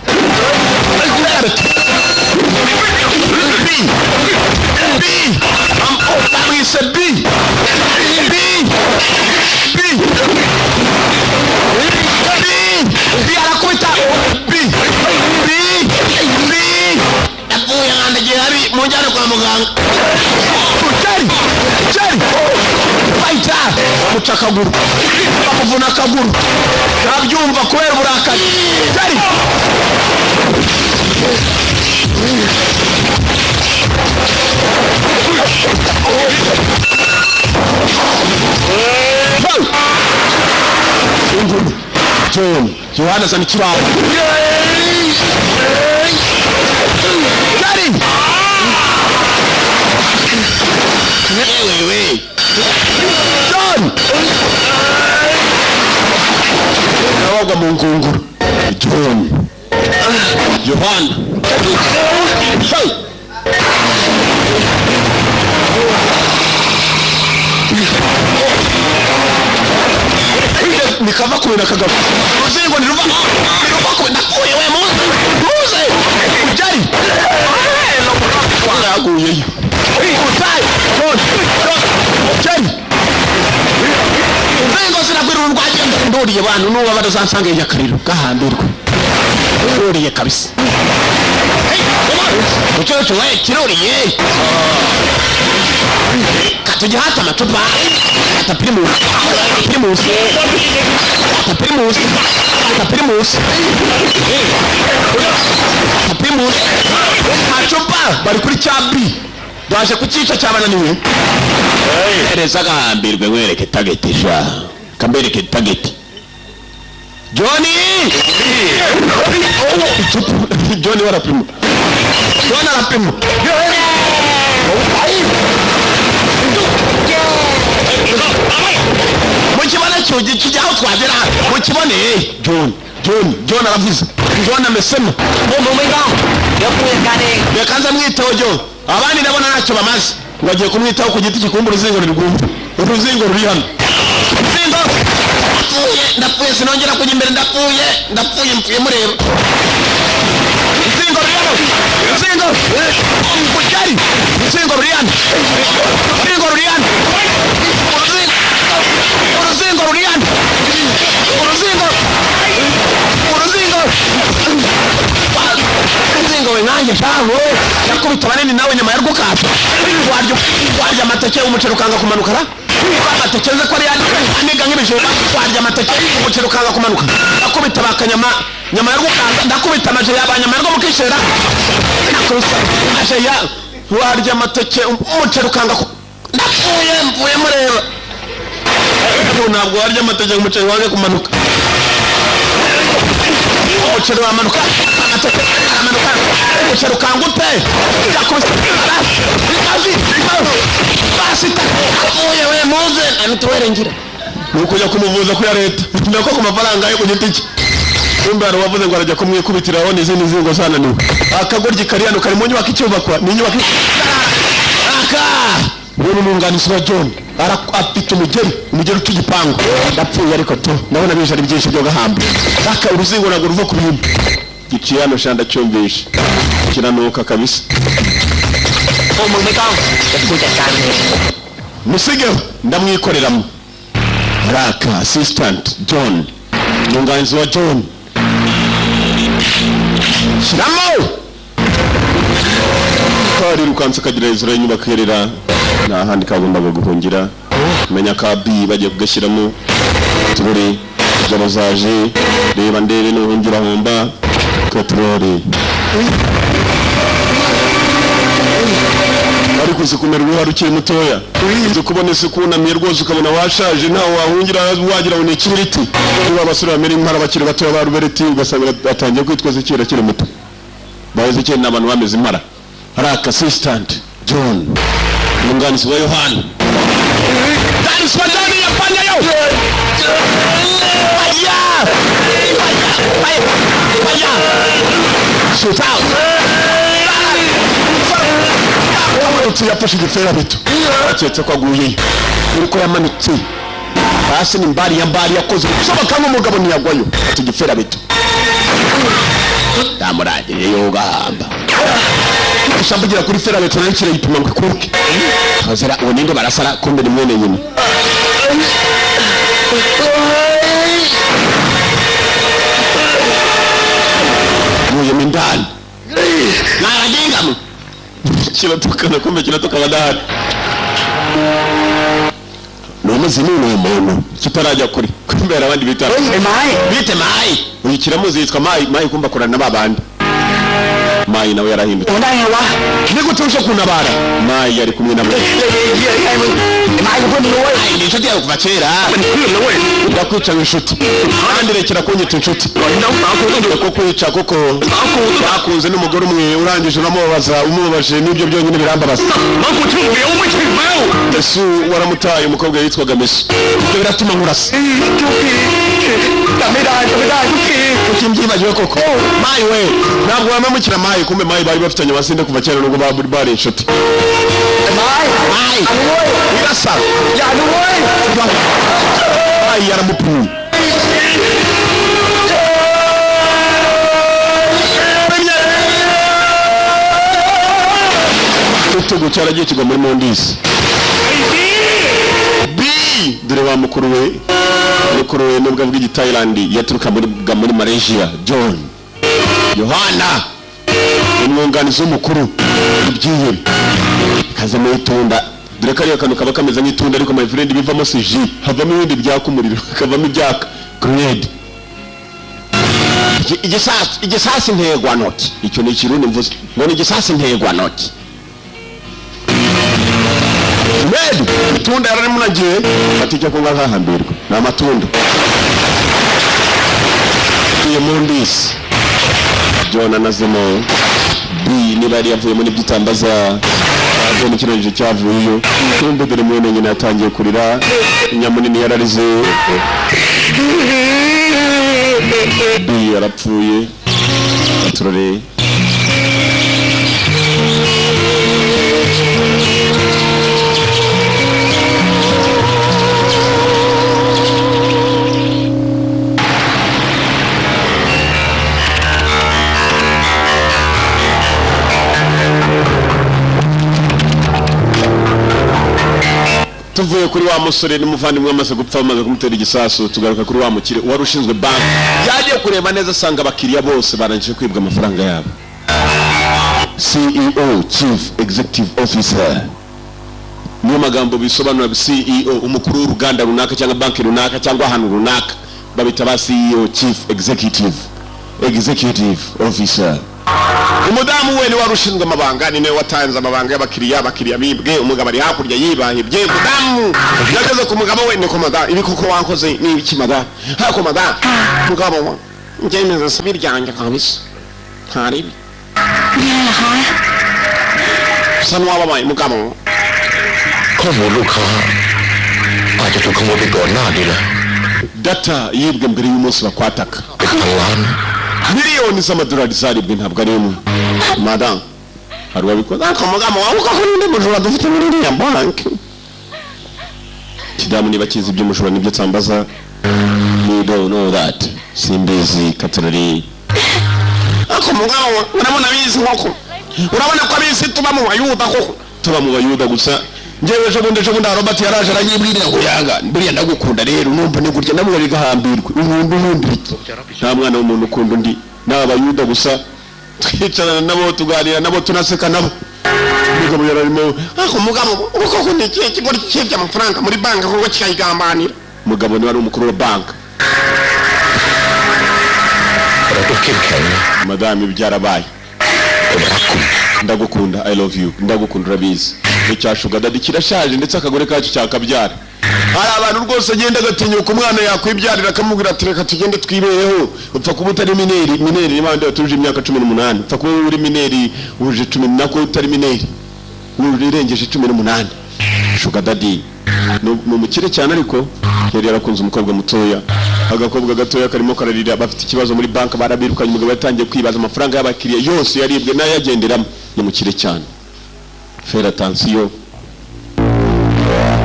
mujyana kwa muganga Jerry fighter bamuca akaguru bamuvuna akaguru ntabyumva kubera uburakari Jerry John Yohana zana ikibaho Jerry wewe John nawaga mu ngunguru John Yohana hey nikava kubera kagabo uzingo niruva kubera kuye we muze ujari waraguye utai John uzingo sinakwira urwaje ndoriye abantu nuba badasansange yakariro gahambirwe ndoriye kabisa ucyo we kiroriye katujya hata matuba Primus acupa bari kuri cyabi baje kukica cyabananiwe ereza gahambirwe wereke tagetisha kambereke tageti Johnny Johnny warapimo Johnny arapimo mukibona cyogi kijyaho twagera mukibone John aravuze John amesema yakanza mwitaho John abandi nabona ntacyo bamaze bagiye kumwitaho ku giti kikumba uruzingo uruzingo ruri hano ndapfuye sinongera kujya imbere ndapfuye mpfuye mureba uruzingo ruri hano uruzingo ruri ruriana uruzingo ruriana uruzingo ruriana uruzingo we nanjye shaho yakubita banini nawe nyama ya rwukata warya amateke umuceri ukanga kumanuka ra amateke nze ko ari aniga nk'ibijumba warya amateke umuceri ukanga kumanuka yakubita bakanyama nyama ya rwukata ndakubita amaje y'abanyama rwo mukishera aje ya warya amateke umuceri ukanga mvuye mureba ntabwo warya amateke umuceri wange kumanuka umuceri wamanuka amateke amanuka umuceri ukangute basita uye we muze amituwere ngira nukujya kumuvuza ku ya leta ndako ku mafaranga yo kugiti cye kumbe ari wavuze ngo arajya kumwikubitiraho n'izindi nzingo zananiwe akagoryi kariyano kari mu nyubako icyubakwa ni nyubako aka uwo n'umwunganizi wa John afite umugeri cy'igipangu ndapfuye ariko to ndabona bije ari byinshi byo gahamba aka uruzingo nago ruva ku bintu giciyano shanda cyumvisha kiranuka kabisa musigeho ndamwikoreramo raka assistant John umwunganizi wa John shiramo kari rukanse kagira izura inyubako yerera nta handi kagomba guhungira menya ka B bagiye kugashyiramo turi jabazaje reba ndebe no hungira homba katrore ari kuzikumera uruhare ukiri mutoya uzi kubona isikunamye rwose ukabona washaje ntawe wahungira wagira ngo ni ikibiriti niba abasore bamera impara bakiri batoya ba rubereti ugasanga atangiye kwitwaza ikira kiri muto bahoze cyane n'abantu bameze impara raka assistant John umwunganizi wa Yohana Danis Madani yapanya yo aya shoot out yafashe igifera bito aketse ko aguye uriko yamanutse hasi ni mbari yakoze soboka nk'umugabo ntiyagwayo igifera bito ndamurangire yo gahamba ushambugira kuri fera beto nankire yipima ngo ikuruke azara uwo nindo barasara kumbe ni mwene nyine muye mindani naragingamu kibatukana kumbe kinatoka badahari n'umuzimu n'umuntu kitarajya kuri kumbera abandi bitara bite mai uyikiramuzi yitwa mai kumba korana babandi mai nawe yarahindutse undayewa nigutuje kunabara mai yari kumwe na mai kundi wowe ai nisho diye kuva kera ndakwica inshuti kandi rekera kunyita inshuti ko kwica koko bakunze n'umugore umwe urangije uramubaza umubaje n'ibyo byonyine birambabaza bakutumbiye umukimayo Yesu waramutaye umukobwa yitwaga Mesu ibyo biratuma nkurasa ukimbyibajwe koko mai we ntabwo wamamukira mai kumbe mai bari bafitanye basinde kuva cyane nubwo bari inshuti mai irasa mai yaramupfuye utugu cyaragiye kigwa muri Mondisi dore wa mukuru we nubwo bw'igi Thailand yaturuka muri Malaysia John Yohana umwunganizi w'umukuru ibyiye kaza mu itunda dore kariya kantu kaba kameze nk'itunda ariko my friend bivamo siji havamo ibindi byakumuriro kavamo ibyaka grenade igisasi ntegwa noti icyo ni ikirundi mvuze ngo ni igisasi ntegwa noti Medi itunda yarari munagiye atijya ko ngahambirwa na matunda iyo Mondisi John anazemo B niba yari yavuye muri byitambaza John kironje cyavuyeyo kumbe dore mwene nyine yatangiye kurira inyamunini yararize B yarapfuye turore tuvuye kuri wa musore n'umuvandimwe amaze gupfa amaze kumutera igisasu tugaruka kuri wa mukire wari ushinzwe bank yagiye kureba neza asanga abakiriya bose barangije kwibwa amafaranga yabo. CEO, Chief Executive Officer, niyo magambo bisobanura CEO, umukuru w'uruganda runaka cyangwa banki runaka cyangwa ahantu runaka babita ba CEO, Chief Executive Officer. Umudamu we ni warushinzwe amabanga, ni nawe watanze amabanga y'abakiriya bibwe, umugabo ari hakurya yibahibye. Umudamu yageze ku mugabo we, ni komada ibi koko wankoze ni ibiki mada? Ha komada mugabo wa njemeza sabiri ryanjye kabisa ntaribi sanwa babaye mugabo ko muluka aje tukomobe gona dile data yibwe mbere y'umunsi bakwataka miliyoni z'amadolari zaribwe ntabwo ari umwe madam hari wabikoze akamugamo wavuga ko ninde mujura dufite muri iriya banki kidamu niba kizi iby'umujura nibyo tsambaza we don't know that simbizi katarari akamugamo urabona bizi nkoko urabona ko abizi tuba mu bayuda koko tuba mu bayuda gusa njewe ejo bundi Robert yaraje aranyibwirira ngo yanga buriya ndagukunda rero numva ni gutya namwe rigahambirwe umuntu nta mwana w'umuntu ukunda undi n'abayuda gusa twicarana nabo tuganira nabo tunaseka nabo mugabo yararimo mugabo uko ko ni kigo cy'ibya amafaranga muri banki kuko cyayigambanira mugabo ni wari umukuru wa banki madame byarabaye ndagukunda I love you ndagukunda urabizi icyashuga dadi kirashaje ndetse akagore kacu cyakabyara hari abantu rwose agenda gatinyuka umwana yakwibyarira akamubwira ati reka tugende twibereho upfa kuba utari mineri n'abandi batuje imyaka 18 upfa kuba uri mineri uje 10 nako utari mineri urirengeje 18 shuga dadi no mukire cyane ariko yari yarakunze umukobwa mutoya agakobwa gatoya karimo kararira bafite ikibazo muri bank barabirukanye umugabo yatangiye kwibaza amafaranga y'abakiriya yose yaribwe nayagenderamo ni mukire cyane. Faire attention.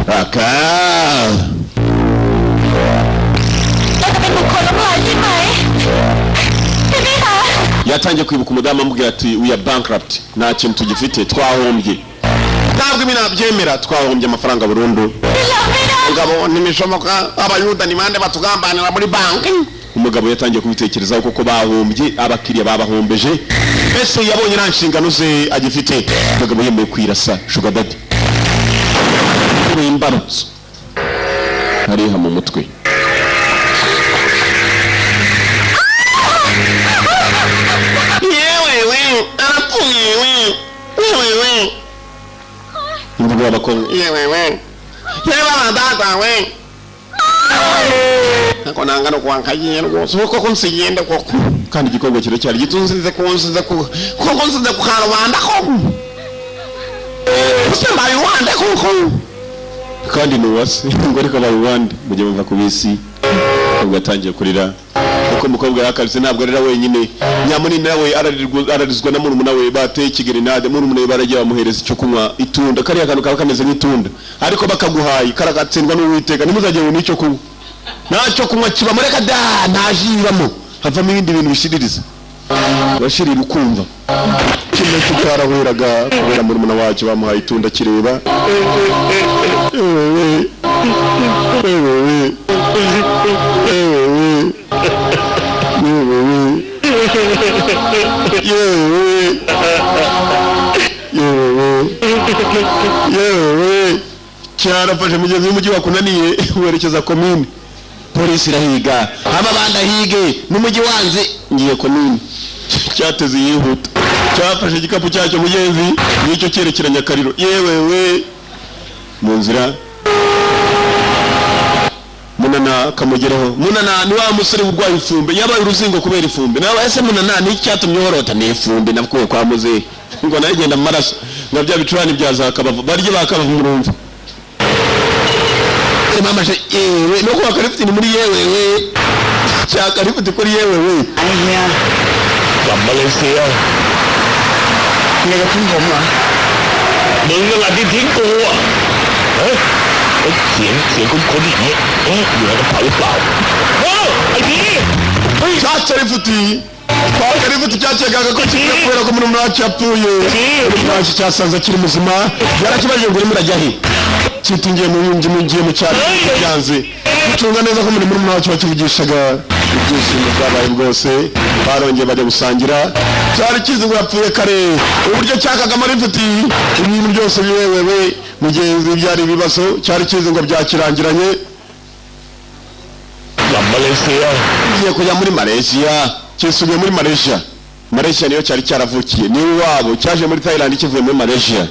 Aka. Yatangiye kwibuka umudamu amubwira ati we are bankrupt nta kintu tugifite twahombye ntabwo imina byemera twahombye amafaranga burundu ngabo nimishomoka abayuda ni mande batugambanira muri banki. Umugabo yatangiye kubitekerezaho kuko bahombye abakiriya babahombeje ese yabonye nta nshingano ze agifite. Umugabo yemeye kwirasa shuga dadi imbarutso hariha mu mutwe yewe arapfuye yewe umugabo abakobwa yewe dada we ako nangano kwankagiye rwose uko kunsigende koko kandi igikorwa kiro cyari gitunzize kunzize koko nzize ku karubanda koko usembaye Rwanda koko kandi nuwase ngo reka bayuwande mujye bumva kubisi ubwo atangiye kurira kuko umukobwa yakaritse ntabwo arira wenyine nyamunini nawe ararizwa na murumuna we bateye ikigerenade murumuna we baragiye bamuhereza icyo kunywa itunda kariya kantu kaba kameze nk'itunda ariko bakaguhaye karagatsindwa n'uwiteka nimuzagire n'icyo kunywa ntacyo kunywa kiba mureka da ntajibamo havamo ibindi bintu bishiririza bashirira ukumva kimwe cyarahweraga kubera murumuna wacyo bamuhaye itunda kireba cyarafashe mugezi w'umujyi wakunaniye werekeza komine polisi irahiga amabanda hige n'umujyi wanze ngiye komine cyateze yihuta cyafashe igikapu cyacyo mugenzi n'icyo cyerekeranya Kariro yewe mu nzira Munana kamugeraho. Munana ni wa musore urwaye ifumbe yabaye uruzingo kubera ifumbe nawe ese Munana ni cyatumye horota ne ifumbe navuye kwa muze ngo nagenda mu maraso ngabya bicurani byaza akabava barye bakava mu rumva mama je yewe no kwa karifiti ni muri yewe cha karifiti kuri yewe aya wa Malaysia này là không hồn à đừng là đi thiến cô à chuyện cũng có gì nhé vừa nó phải vào anh đi cha karifiti kwa karifiti chache gaga ko cyakora ko muri mwacha apfuye mwacha cyasanze kiri muzima yarakibaje ngo muri murajya he kitingiye mu ngiye mu cyaro byanze gucunga neza ko muri wacu bakivugishaga ibyishimo byabaye bwose barongeye bajya gusangira cyari kizi ngo yapfuye kare uburyo cyakagamo rifuti ibintu byose biwewewe mugenzi byari ibibazo cyari kizi ngo byakirangiranye Malaysia ngiye kujya muri Malaysia kisubiye muri Malaysia niyo cyari cyaravukiye ni wabo cyaje muri Thailand kivuye muri Malaysia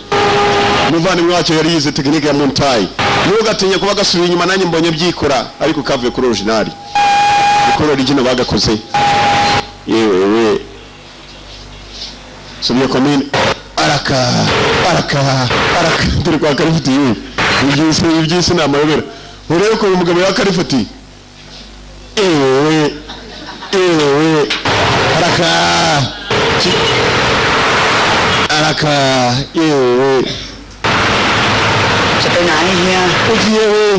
muvandimwe wacu yari yize tekinike ya Montai nugatinye kuba gasubiye inyuma nanjye mbonye byikora ariko kavuye kuri original ikoro rigino bagakoze yewe subiye komine araka turi kwa Karifuti ibyisi namayobera urebe ko uyu mugabo ya Karifuti ewe araka eweจะไปไหนเฮีย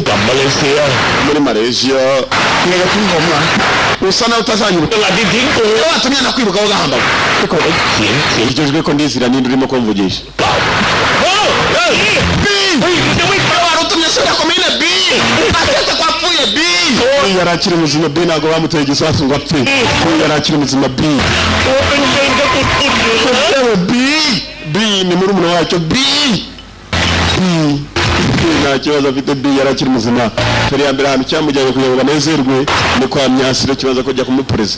กับมาเลเซีย muri Malaysia เฮียจะทิ้งผมเหรอ usa nawe utazanyura ตลาดที่ทิ้งกู watumye nakwiruka ugahamba ariko เสียง iryo ko ndizira ninde urimo kumvugisha จะไม่ warutumye sura komine B atete kwapfuye B yarakiri muzima B ntago bamuteye igisasu ngo apfe yarakiri muzima B ตัวเป็นก็ติดอยู่ B ni muri umuntu wacyo B nta kibazo afite B yarakiri muzima turi ya mbere ahantu cyamujyanye kugira ngo banezerwe ni kwa Myasiro kibazo kujya kumupureza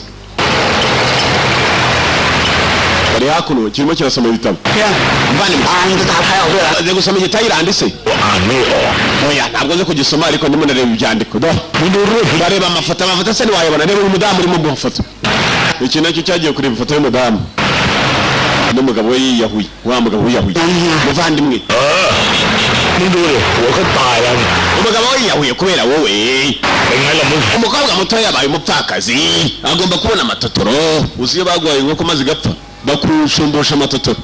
bari hakuno kirimo kirasoma ibitabo เฮีย mvani อ่านภาษาไทยออกด้วยเหรอ aje gusoma igitayirandi se อ่านไม่ออก oya ntabwo nzi kugisoma ariko ndimo nareba ibyandiko do bareba amafoto se niwayabona reba uyu mudamu urimo gufoto iki nacyo cyagiye kureba ifoto y'umudamu n'umugabo we yiyahuye wa mugabo wiyahuye muvandimwe มึงดูดิหัวเขาตายแล้ว umugabo we yiyahuye kubera wowe เป็นไงล่ะมึง umukobwa muto yabaye umupfakazi agomba kubona amatotoro uziye bagwaye inkoko maze igapfa bakushumbusha amatotoro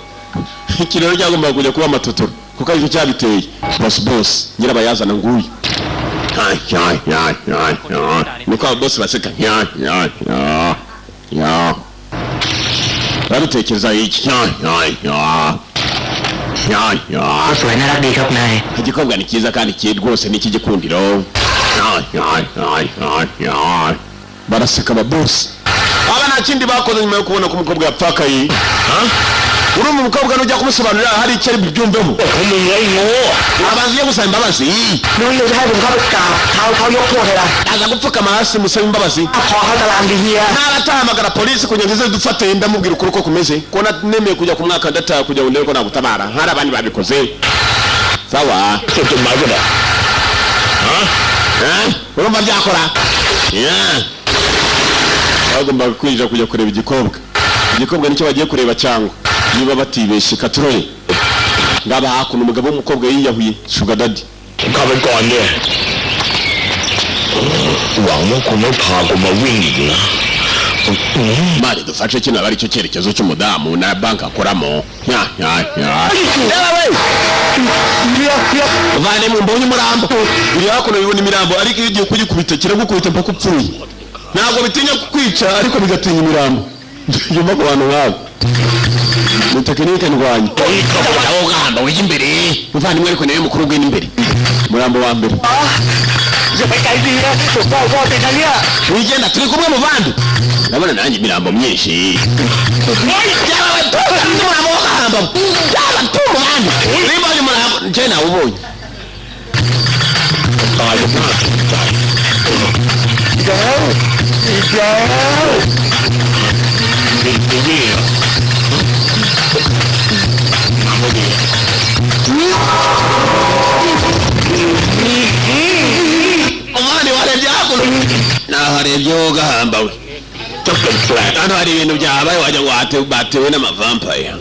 iki rero cyagomba kujya kuba amatotoro kuko aricyo cyabiteye boss nyirabayazana nguyu niko boss baseka babitekereza iki ก็สวยน่ารักดีครับนาย igikobwa ni cyiza kandi kiri rwose ni ikigikundiro baraseka ababosi aba nta kindi bakoze nyuma yo kubona ko umukobwa yapfakaye uri umukobwa nujya kumusobanurira hari icyo ari bubyumveho เขามึงไอ้โง่ abanza ujye gusaba imbabazi นุ้ยจะให้ผมเข้าไปกราบเท้าเขายกโทษเลยล่ะ aza gupfukama hasi musaba imbabazi พอเขาตารางดีเฮีย ntaratahamagara polisi kugira ngo ize dufate ndamubwira ukuri uko kumeze ko nemeye kujya ku mwaka ndataha kugira ngo ndebe ko nagutabara hari abandi babikoze sawa เจ็บจนไม้ก็ได้ urumva byakora bagombaga kwinjira kujya kureba igikobwa nicyo bagiye kureba cyangwa niba batibeshye katuroye ngaba hakuno umugabo w'umukobwa yiyahuye sugar daddy เข้าไปก่อนเนี่ยหวังว่าคุณไม่พากูมาวิ่งอีกนะ mari dufashe kino aba aricyo cyerekezo cy'umudamu na banki akoramo vane mu mbonye umurambo biri hakuno bibona imirambo ariko iyo ugiye kugikubita kiragukubita mpaka upfuye ntabwo bitinya kukwica ariko bigatinya imirambo yumva ku bantu nk'abo ni tekinike ndwanya aho gahamba ujya imbere muvandimwe ariko niwe mukuru w'ino imbere umurambo wa mbere จะไปไกลดีนะผมบอกว่าเป็นอะไรเนี่ย wigenda turi kumwe muvandi ndabona nanjye imirambo myinshi byaba umurambo wo gahamba byaba tumuvandi niba uyu murambo njye nawubonye ตายกันน่าสนใจ แล้ววิ่งไปวิ่งอ่ะมาไม่ดี umwani warebye hakuno naharebye wo gahamba we จะเป็นแปลก hano hari ibintu byabaye wajya ngo batewe n'amavampire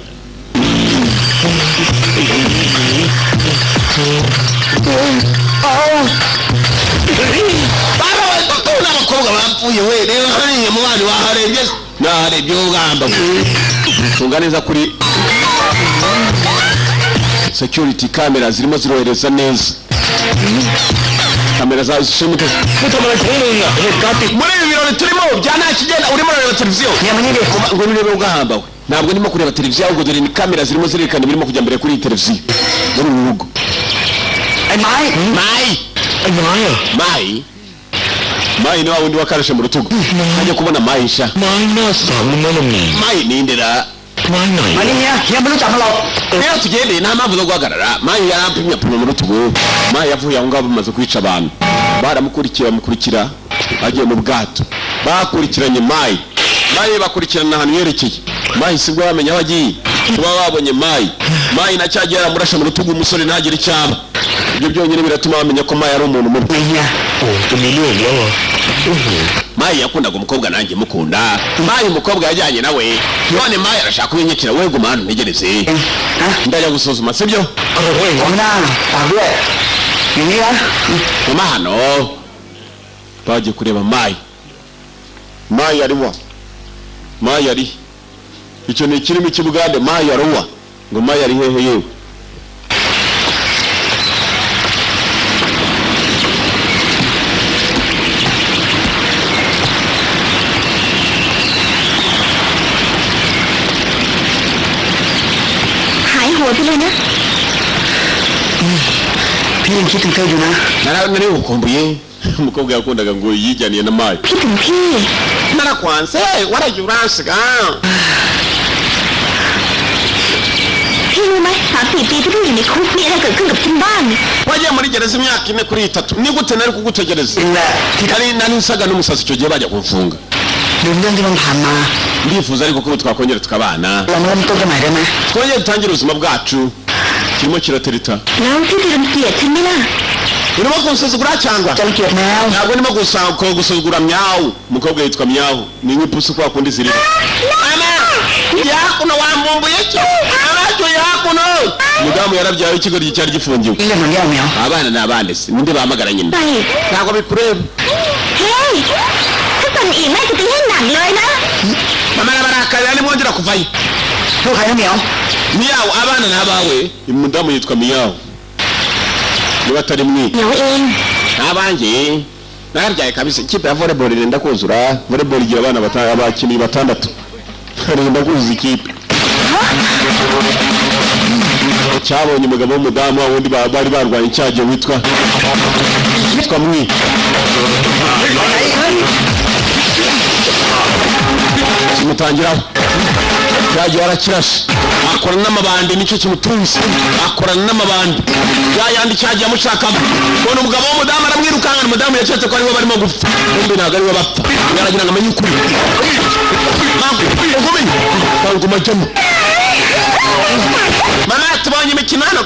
baba we kuko n'abakobwa bapfuye we rero hariya mu bana waharebye naharebye wo gahamba we tunga neza kuri security camera zirimo zirohereza neza kamera za zishimike ไม่ทำอะไรของมึงอ่ะเหตุการณ์ติด muri ibi birori turimo bya nta kigenda urimo urareba televiziyo ngo nurebe ugahamba we ntabwo ndimo kureba televiziyo ahubwo dore ni kamera zirimo zirerekana ibirimo kujya mbere kuri iyi televiziyo muri uru rugo ไอ้ไม้Mai ni wa wundi wakarashe mu rutugu ajya kubona Mai sha Mai na samu nana Mai ni ndera Mai nayi Mai ni ya mbulu cyangwa rero tugende nta mpamvu zo guhagarara Mai yarapimye mu rutugu Mai yavuye aho ngabo bamaze kwica abantu baramukurikira agiye mu bwato bakurikiranye Mai bakurikirana ahantu yerekeye Mai sibwo yamenya aho agiye kuba babonye Mai na cyagera murashe mu rutugu umusore ntagire icyaba ibyo byonyine biratuma bamenya ko Mai ari umuntu mubi tumiliyoni Mai yakundaga umukobwa nanjye mukunda Mai umukobwa yajyanye nawe none Mai arashaka kubinyikira we guma hano ntegereze ndajya gusuzuma sibyo hano bagiye kureba Mai ariwa Mai ari icyo ni kirimo cy'Ubugande Mai ariwa ngo Mai ari hehe yeweพี่เลยนะพี่ยังคิดถึงเธออยู่นะnari ukumbuye umukobwa yakundaga ngo yijyaniye na Mai คิดถึงพี่ narakwanse waragiye uransiga พี่รู้ไหม3-4 ปีที่พี่อยู่ในคุกมีอะไรเกิดขึ้นกับฉันบ้าง wagiye muri gereza imyaka 4 kuri 3 ni gute nari kugutegereza nari nsaga n'umusazi icyo gihe bajya kumfunga ลืมเรื่องที่มันผ่านมา ndifuza ariko ko twakongera tukabana เราเริ่มต้นกันใหม่ได้ไหม twongere dutangire ubuzima bwacu kirimo kiratereta แล้วพี่จะรังเกียจฉันไหมล่ะ urimo kunsuzugura cyangwa จะรังเกียจแมว ntabwo ndimo gusuzugura Myawu umukobwa yitwa Myawu ni nk'ipusi kwa kundi zirira yakuno wambumbuye cyo abacyo yakuno mudamu yarabyaye ikigori cyari gifungiwe เรื่องมันแย่แมว abana n'abande se ninde bahamagara nyine ไป ntabwo bikureba เฮ้ยถ้าตอนอีแม่จะตีให้หนักเลยนะ mama barakarira nimwongera kuvayo ลูกใครนะเหมียว Myawu abana n'abawe umudamu yitwa Myawu niba atari mwi เดี๋ยวเอง n'abanjye narabyaye kabisa ikipe ya volleyball irenda kuzura volleyball igira abana abakinnyi 6 irenda kuzuza ikipe cyabonye umugabo w'umudamu wundi bari barwanye icyaje witwa mwi kimutangiraho cyagiye arakirashe akorana n'amabandi nicyo kimutunze akorana n'amabandi yayandi cyagiye amushakamo ubona umugabo w'umudamu aramwirukankana umudamu yacetse ko ariwe barimo gupfa bombi ntabwo ariwe bapfa yaragira ngo amenye ukuri ngumajyamo mama tubonye imikino hano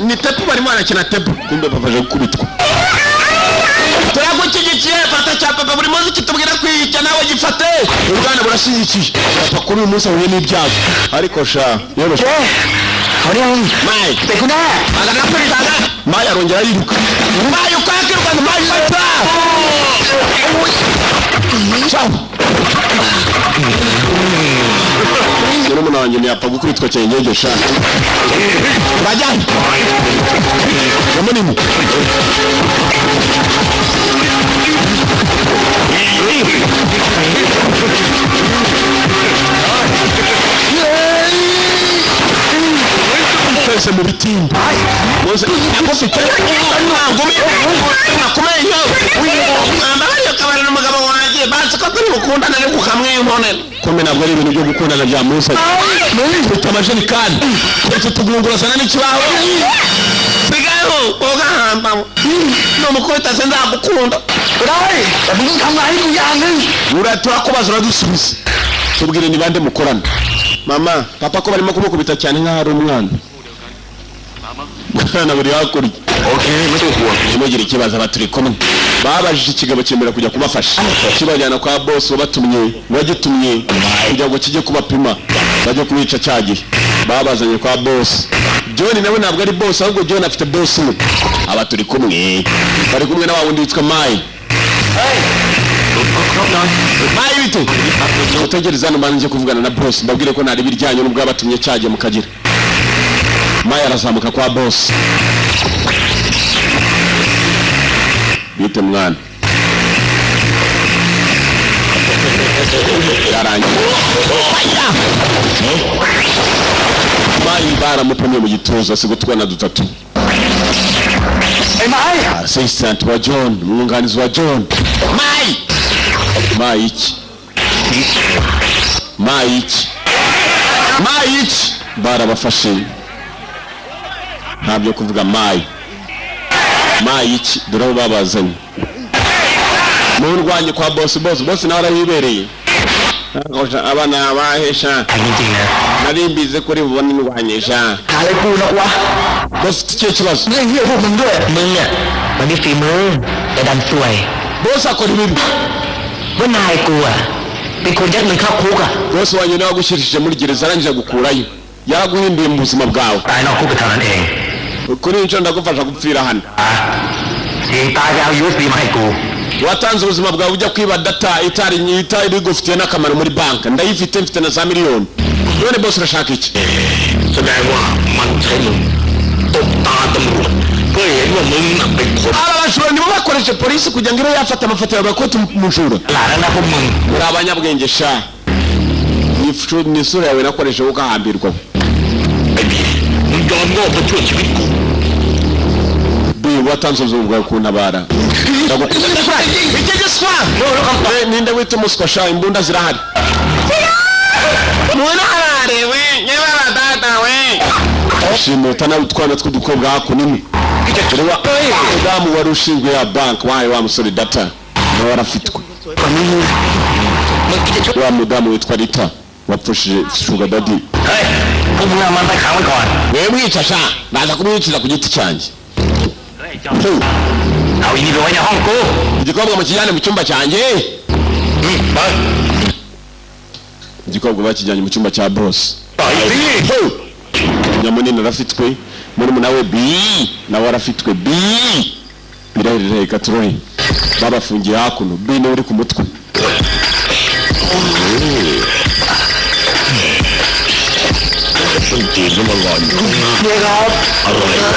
ni tepu barimo barakina tepu kumbe bafaje gukubitwa turagushyigikiye fata cya papa buri munsi kitubwira kwica nawe gifate uruganda burashyigikiye papa kuri uyu munsi ahuye n'ibyago ariko sha yoroshe เขาเรียก Mai แต่คุณแม่ agana kwitaga Mai arongera yiruka Mai ukakiruka Mai fata ciao Sero mwana wanjye ntiyapfa gukubitwa cyengeje sha bajyane yamunini twese mu bitimba bose agufite ngumi nakumenyo ambariyo kabari n'umugabo wanjye bazi ko turi gukundana ariko kamwe nkone kome ntabwo ari ibintu byo gukundana bya Musa ufite amajerekani twese tugungurasana n'ikibaho sigaho ugahamba n'umukobwa se nzagukunda urawe bavuga nkamwe ari kujyana turakubaza uradusubiza tubwire ni bande mukorana mama papa ko barimo kumukubita cyane nk'aho ari umwana mwana buri hakurya ntimugire ikibazo abaturi kumwe babajije ikigabo cyemera kujya kubafasha kibajyana kwa boss wagitumye kugira ngo kijye kubapima bajye kubica cyagihe babazanye kwa boss John nawe ntabwo ari boss ahubwo John afite boss we abaturi kumwe bari kumwe na wundi witwa Mai Mai bite utegereza hano manje kuvugana na boss mbabwire ko nari biryanye n'ubwo abatumye cyagiye mukagira Mai arazamuka kwa boss bite mwana yarangiye Mai baramupomye mu gituza sigutwana dutatu assistant wa John, umwunganizi wa John. Mike barabafashe ntabyo kuvuga Mike dore babazanye mu ndwanye kwa boss nawe arahibereye abana bahesha narimbize kuri bubone indwanyesha boss tike kibazoมันมีฝีมือแต่ดันซวย boss akora ibintu ว่านายกูเป็นคนยัดเงินเข้าคุกboss wanyu nawe gushirishije muri gereza arangije gukurayo yaraguhinduye mu buzima bwawe ตายนอกคุกก็เท่านั้นเอง kuri nicyo ndagufasha gupfira hano เสียงตายจะเอา USB มาให้กู watanze ubuzima bwawe ujya kwiba data itari gufitiye n'akamaro muri banka ndayifite mfite na za miliyoni none boss urashaka iki แสดงว่ามันใช่มึงตบตาตำรวจเพื่อเห็นว่ามึงน่ะเป็นคน aba bashobora nibo bakoresha polisi kugira ngo ibe yafata amafoto yawe bakoti mu juru หลานนะพวกมึง muri abanyabwenge sha ni isura yawe nakoresha ukahambirwa ไอ้บีมึงยอมโง่เพื่อช่วยชีวิตกู watanze ubuzima bwawe kuntabara ninde wita umuswa sha imbunda zirahari shimuta nawe utwana tw'udukobwa hakuno mudamu wari ushinzwe ya banki wahaye wa musore data nawe warafitwe wa mudamu witwa Rita wapfushije Sugar Daddy พวกมึงเอามันไปขังไว้ก่อน wewe mwica sha baza kumwiciza ku giti cyanjye เอาอีนี่ไปไว้ในห้องกู igikobwa mukijyane mu cyumba cyanjye igikobwa bakijyanye mu cyumba cya boss nyamunini arafitwe muri munawe B nawe arafitwe B birarire katroye babafungiye hakuno B ni uri ku mutweจีนก็มาหลอนอะไรวะ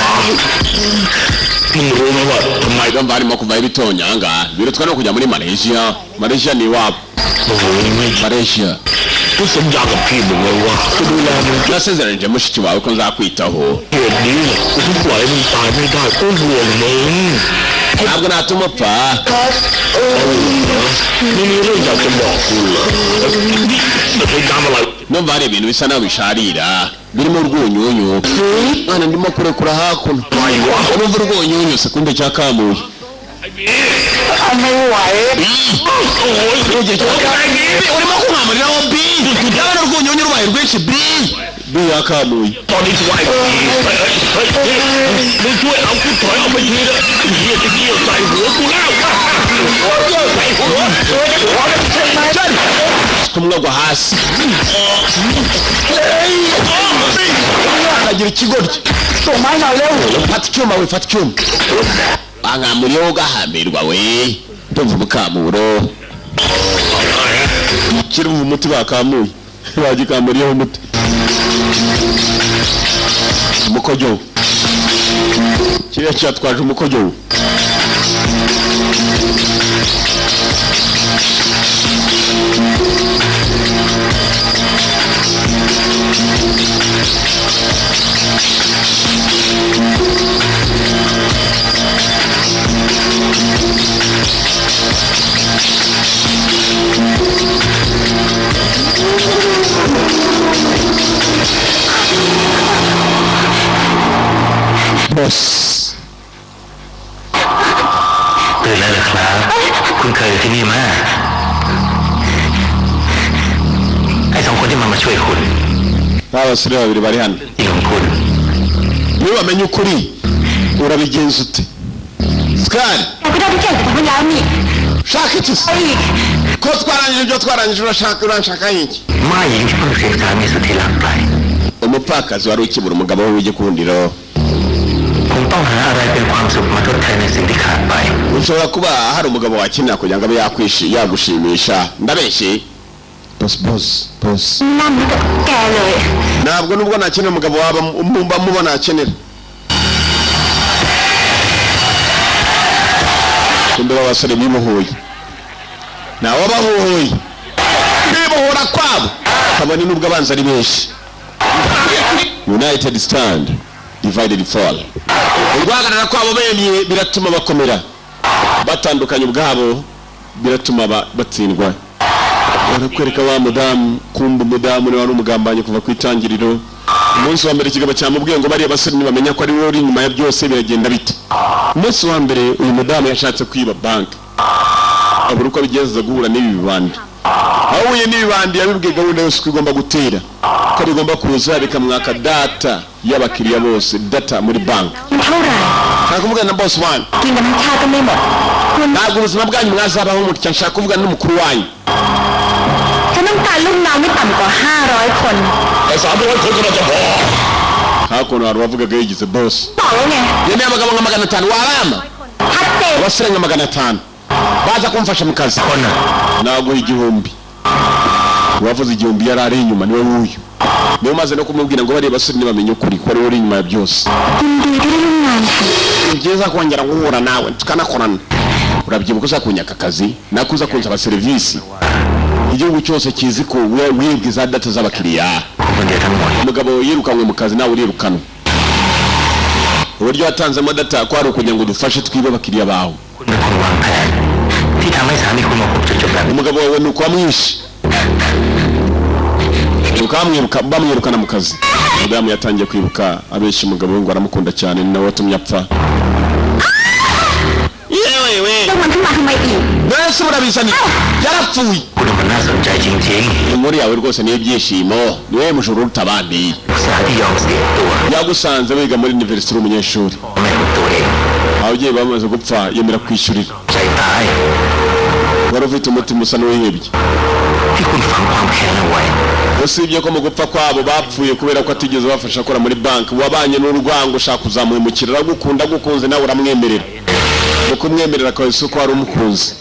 มึงรู้ไหมว่าทำไม ก็barimo kuva ibitonyanga birutwa no kujya muri Malaysia ni wabo Malaysia กูสัญญากับพี่มึงไว้ว่าจะดูแลมึง nasezeranyije mushiki wawe ko nzakwitaho เหตุนี้กูถึงปล่อยมึงตายไม่ได้กูห่วงมึง ntabwo natuma upfa นี่มีเรื่องอยากจะบอกกูเหรอจะไปทำอะไร numva hari ibintu bisa naho bisharira birimo urwunyunyu mwana ndimo kurekura hakuno urumva urwunyunyu sekunde cya kamuye ไม่ไหว urimo kumwamariraho B yabona urwunyunyu rubaye rwinshi B yakamuye ตอนนี้ช่วยมึงช่วยเอากูถอยเอาไปทีนะเฮียจะเกี่ยวใส่หัวกูแล้วใส่หัว kumwagwa hasi agira ikigoryi ส่งไม้หน่อยเร็ว fata icyuma we fata icyuma ankamuriyeho ugahambirwa we ndumva umukamuro kiri mu muti bakamuye bagikamuriyeho umuti umukojo kiriya cyatwaje umukojo boss ตื่นแล้วเหรอครับคุณเคยอยู่ที่นี่มาไอ้สองคนที่มาช่วยคุณ abasore babiri bari hano จริงของคุณ niba wamenye ukuri urabigenza ute Skari เราก็ได้ทุกอย่างจากพวกเรานี่ shaka iki se ko twarangije ibyo twarangije uranshaka iki ม่าหญิงที่เพิ่งเสียสามีสุดที่รักไป umupfakazi wari ukibura umugabo we w'igikundiro ผมต้องหาอะไรเป็นความสุขมาทดแทนในสิ่งที่ขาดไป ushobora kuba hari umugabo wakenera kugira ngo abe yagushimisha ndabeshye boss นั่นเหมือนกับแกเลย ntabwo nubwo nakenera umugabo waba mubona akenera kumbe abasore bimuhuye nawe bahuhuye bimuhura kwabo kabone nubwo abanza ari benshi united stand divided fall urwagarara kwabo bemye biratuma bakomera batandukanye ubwabo biratuma batsindwa barakwereka wa mudamu kumba umudamu ni wari umugambanye kuva ku itangiriro umunsi wa mbere kigaba cyamubwiye ngo bariya basore ntibamenya ko ari we uri inyuma ya byose biragenda bite umunsi wa mbere uyu mudamu yashatse kwiba banki abura uko abigeza guhura n'ibi bibandi ahuye n'ibibandi yabibwiye gahunda yose uko igomba gutera ko bigomba kuza bikamwaka data y'abakiriya bose data muri banki nshaka kuvugana na boss wanyu ntabwo ubuzima bwanyu mwazabaho mutya nshaka kuvugana n'umukuru wanyu hakuno hari uwavugaga yigize boss yemeye abagabo nka 500 warama abasore nka 500 baza kumfasha mu kazi ntabwo igihumbi wavuze igihumbi yari ari inyuma niwe wuyu niwe maze no kumubwira ngo bari basore ntibamenye ukuri ko ari uri inyuma ya byose ngeza kongera guhura nawe tukanakorana urabyibuka uza kunyaka akazi nakuza kunsaba service igihugu cyose kizi ko wibwe za data z'abakiriya umugabo yirukanwe mu kazi nawe urirukanwa uburyo watanzemo data ko ari ukugira ngo dufashe twibe abakiriya bawe umugabo wawe ni ukwamwishe bamwirukana mu kazi umudamu yatangiye kwibuka abeshya umugabo we ngo aramukunda cyane ni nawe watumye apfa yewe mbese murabizani yarapfuye inkuru yawe rwose niyo byishimo niwe mujuru uruta abandi yagusanze wiga muri university uri umunyeshuri ababyeyi bamaze gupfa yemera kwishyurira wari ufite umutima usa n'uwihebye usibye ko mu gupfa kwabo bapfuye kubera ko atigeze bafasha akora muri banki wabanye n'urwango ushaka kuzamuhemukira aragukunda agukunze nawe uramwemerera uko umwemerera akawe isuko wari umukunzi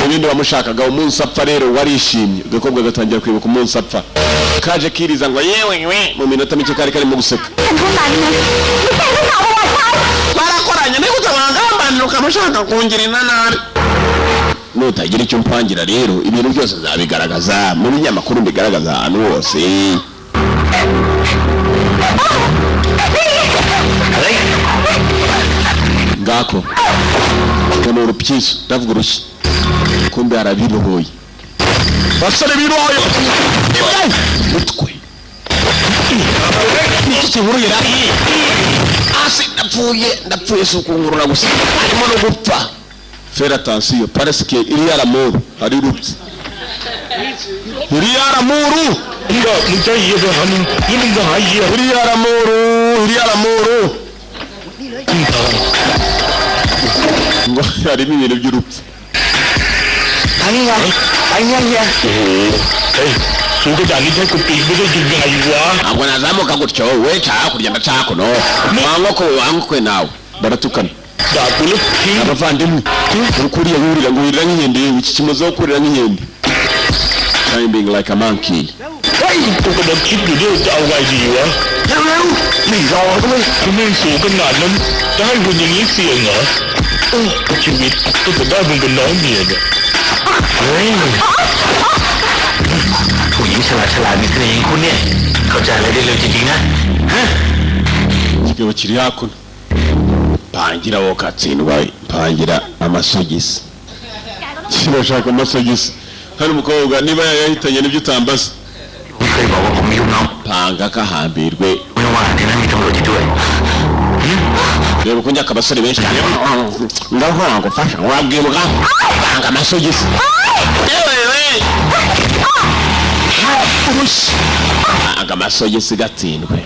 ibindi wamushakaga umunsi apfa rero warishimye ugakobwa gatangira kwibuka umunsi apfa kaje kiriza ngo yewe mu minota mike kari karimo guseka barakoranye niba utabangambanira ukamushaka kungira inanari nutagira icyo mpangira rero ibintu byose zabigaragaza mu binyamakuru bigaragaza ahantu hose ngako kono urupyiso ndavuga urushyi kumbe arabirohoye basore birohoye mutwe niki burira asi ndapfuye sukungurura gusa arimo no gupfa faire attention parce que il y a l'amour ari rupsi il y a l'amour ngo hari ibintu by'urupsi suko cyane cyo kupibuze gigayiwa ntabwo nazamuka gutyo we cyaka kurya ndacako no wangoko nawe baratukana abavandimwe urukuriye yurira ngo wirira nk'inkende iki kimaze gukurira nk'inkende I'm being like a monkey uko bakibye ryo awayiwa nizo kumenso kanana dahil nyingisi nga kuchimit to dabung ganamiyaผู้หญิงฉลาดมีเสน่ห์คุณเนี่ยเข้าใจอะไรได้เร็วจริงๆนะฮะ kigabo kiri hakuno pangira wokatsindwa pangira amasogisi kirashaka amasogisi hari umukobwa niba yahitanye n'ibyo utambaza panga kahambirwe reba kunjya kabasore benshi cyane ndahora ngufasha wabwibuka panga amasogisi panga amasogisi gatsindwe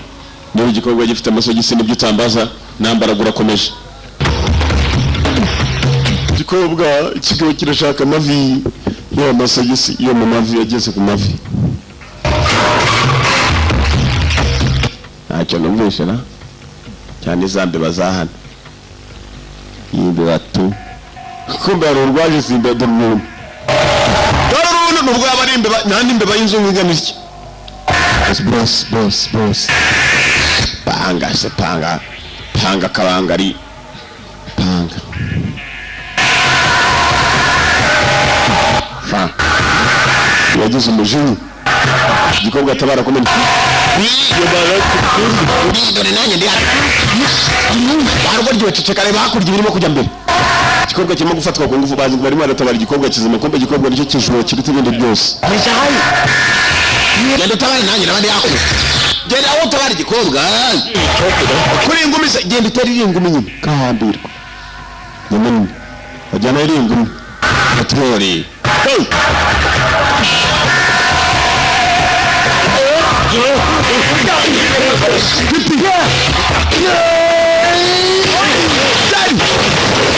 niba igikorwa gifite amasogisi n'ibyo utambaza nambaragura akomeje igikobwa ikigabo kirashaka amavi yo amasogisi yo mu mavi yageze ku mavi ntacyo numvise na cyane zambe bazahana yimbe batu kumbe ari urwaje simbe domuntu dorone nubwo abarimbe nandi imbe bayinzo ngigamiki boss panga kabangari panga yagize umujinya igikobwa atabara komeni dore nanjye ndi warwo ryo cecekare bakurya birimo kujya mbere igikorwa kirimo gufatwa ku ngufu bazi barimo baratabara igikorwa kizima kumbe igikorwa nicyo kijuro kiruta ibindi byose genda utabare nanjye nabandi yakuru genda aho utabara igikorwa kuri ingumi se genda utera ingumi nyine kahambirwa nyine ajyana ingumi patroli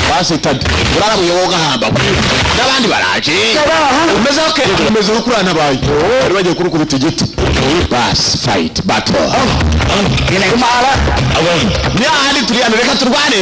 basitadi urarabuye wowe ugahamba n'abandi baraje umeze nko kurana bayo bari bagiye kurukubita igiti bas fight battle ni ahandi turi hano reka turwane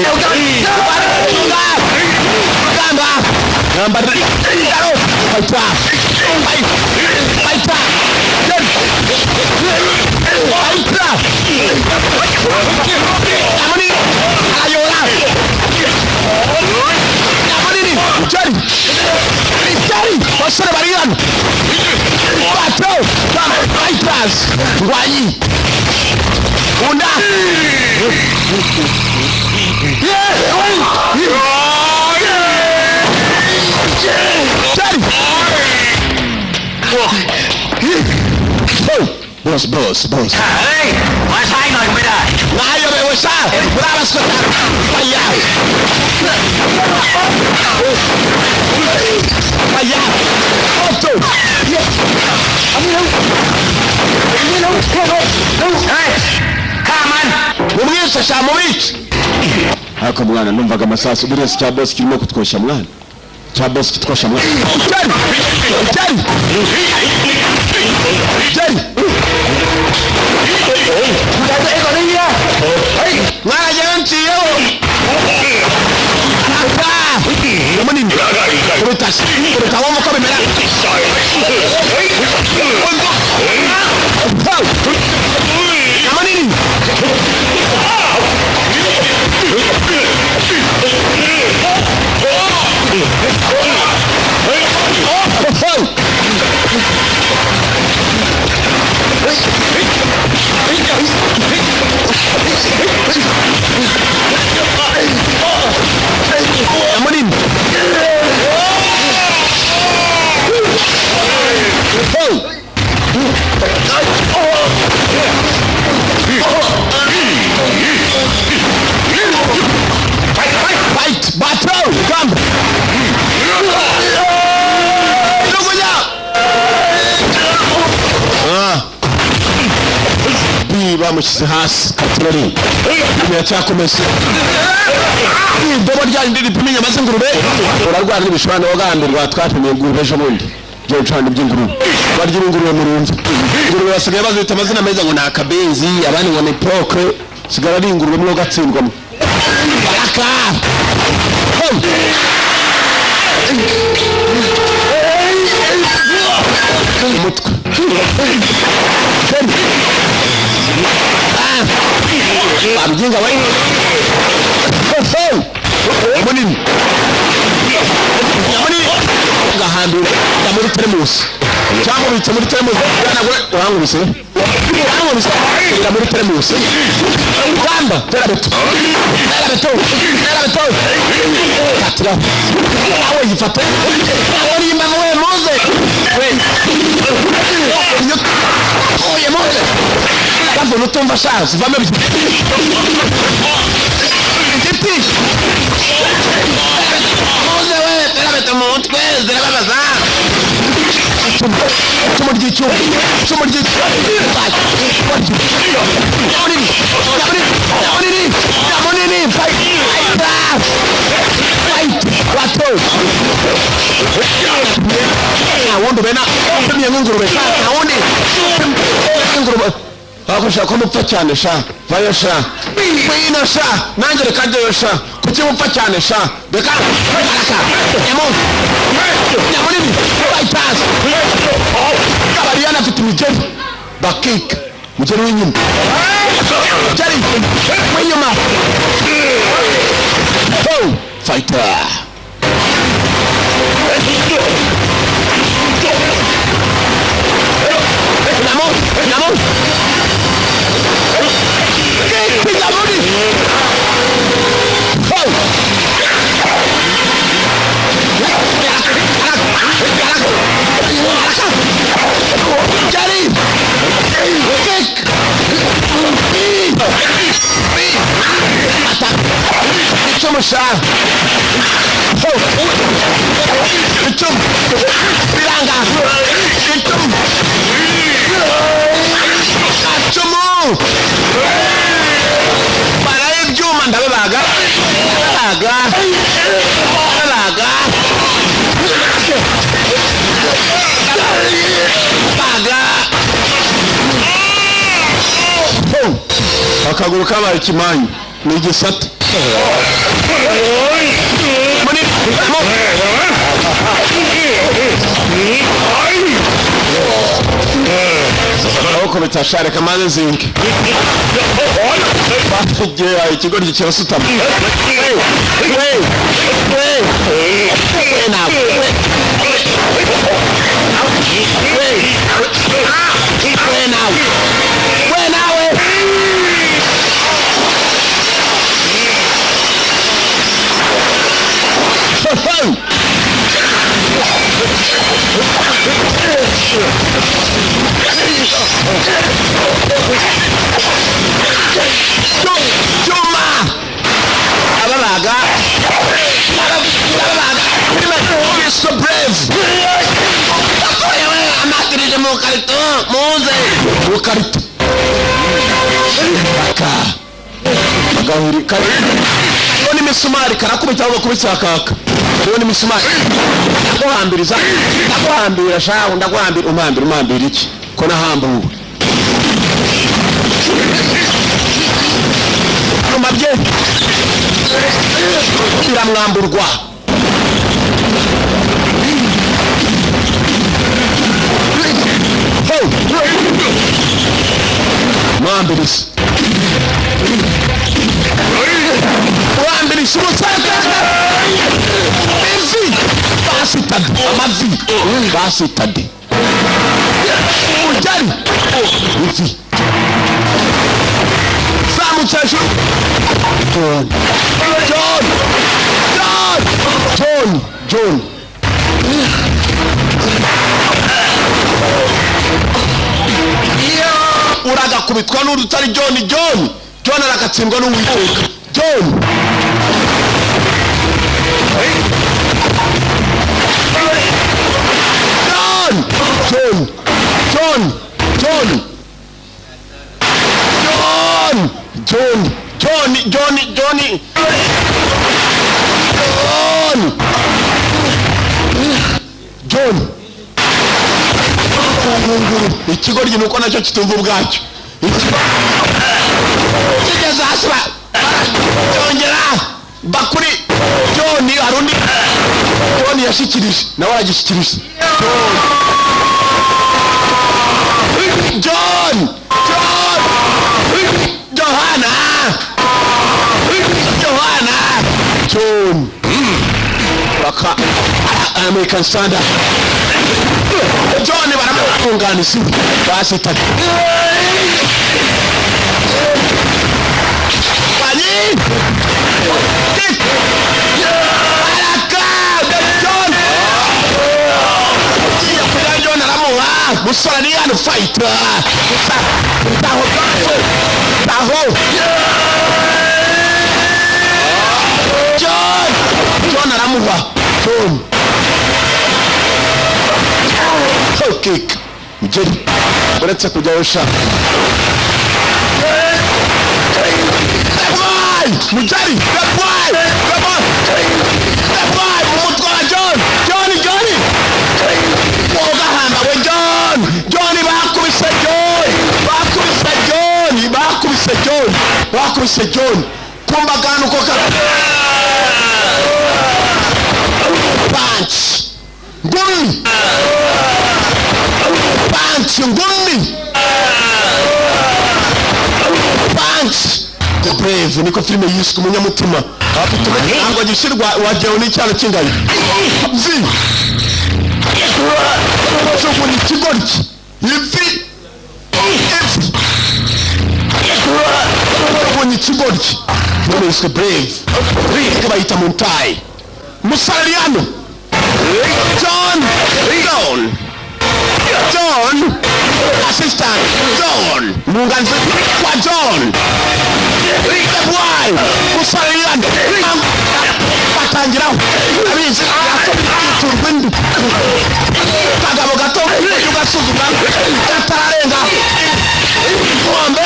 basore bari hano bato fighters ngwanyi unda boss hey what's happening with that ngayo bewe sa brava skotaro paya auto hey come on umwese shamubiki hako mwana numvaga amasasu burese cya boss kirimo kutwosha mwana cya boss kitwosha mwana Jerry mwana janti yo Yamanini Kurutas Kurutawa mko bemera Yamanini Yamanini fight battle come bamushyize hasi katurori biracyakomeza idobo ryandi ripima inyama z'ingurube urarwara n'ibishobano wagambirwa twapimiye ingurube ejo bundi byo gucana iby'ingurube barya ingurube mu rumva ingurube basigaye bazita amazina meza ngo ni akabenzi abandi ngo ni procre sigara ari ingurube mwo gatsindwamo baraka umutwe abijinga we munini gahambira muri teremus cyangwa bitse muri teremus yanagwe uranguruse muri teremus uganda terabeto katira awe yifate awe imama we moze oye moze kavu nutumva shazi vame biti moze we terabeto mutwe zirababaza Cuma dicho, Kabariana afite imigeri bakika mugeri w'inyuma Jerry w'inyuma fighter Namo Chomusha. Itum. Biranga. Itum. Chomu. Baraye byuma ndabaga. Baga. Akaguru kabaye kimanyi ni igisate. Uko bitashare kamaze zinki. Bafugiye ikigori kirasutama. So brave. Amakirije mu karito muze mu karito baka agahuri kari ni misumari karakubita ngo kubitsa kaka ni misumari ndaguhambira shaho ndaguhambira umhambira iki ko nahambuwe umabye biramwamburwa Mambiris. Mambiris musaka. Evi. Basitad. Amavi. Basitad. Ujari. Evi. Samu chashu. John. Uraga kubitwa n'urutari John arakatsindwa n'uwiteka John ikigoryi nuko nacyo kitumva ubwacyo kigeze hasi cyongera bakuri John harundi John yashikirije nawe aragishyikirije John baka American Standard John baramunganisi basitatu bani John aramuha musarani and fighter taho John aramuha kick Jerry uretse kujya usha Mujari umutwa John ogahamba we John bakubise John kumbagana uko punch the brave niko filime yiswe umunyamutima afite ngo gishirwa wajeho n'icyaro kingaye ni kigoryi ni kigoryi none is brave bayita Montai Musaliano John assistant John Munganzi kwa John the boy Musaliano gasuzuma katararenga ngombe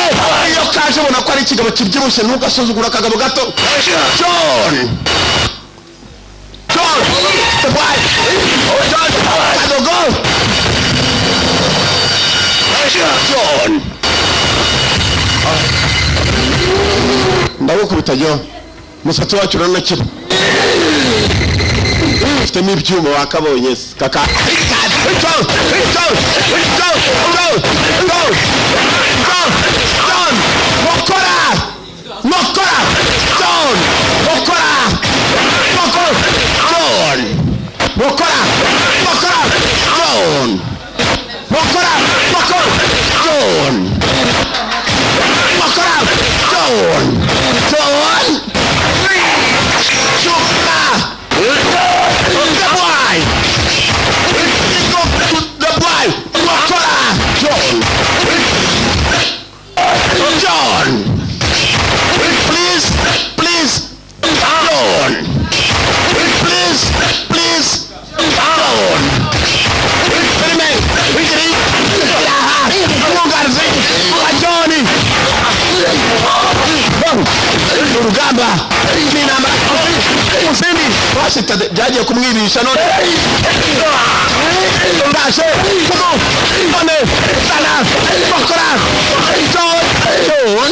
iyo kaje ubona ko ari ikigabo kibyibushye ntugasuzugura akagabo gato. John the boy John kadogo John ndagukubita John musatsi wacu urana kiba ufite n'ibyuma wakabonye kaka John mokora John mokora John mokora John mokora John John, please, John, please, John. Urugamba n'inama usindi wasita byagiye kumwirisha none ndashe none sana bakora John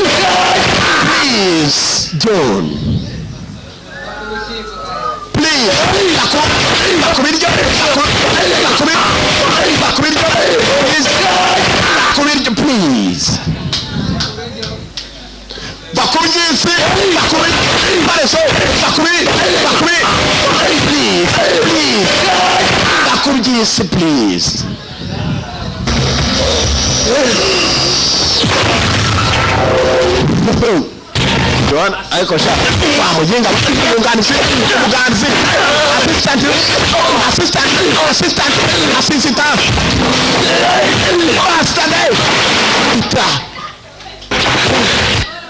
please John please bakubiryo please bakubyisi bareso bakubyisi please John ayiko sha wamujenga unganisi assistant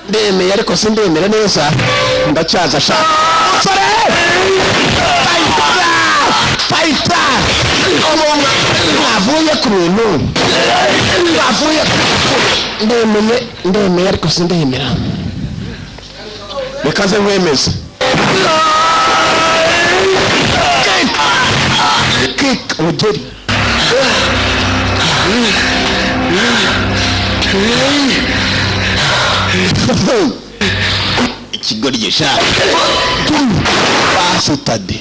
ndemeye ariko sindemera neza ndacyaza sha fighter avuye ku bintu ndemeye ariko sindemera bekaze mwemeze kick ugeri ikigoryi sha basitade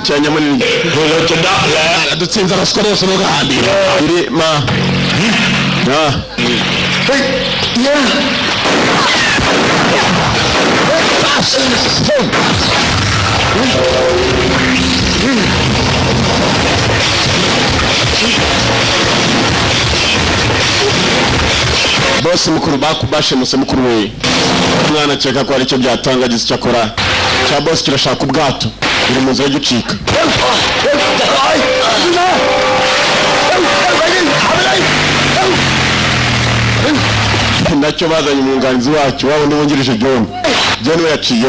cyanya munini dutsinze abasikoresho no gahambira iri ma boss mukuru bakubashe muse mukuru we mwana cyeka ko ari cyo byatangagize cyakora cya boss kirashaka ubwato iri mu nzira y'ucika nacyo bazanye umwunganizi wacu wabo n'ubungirije John we yaciye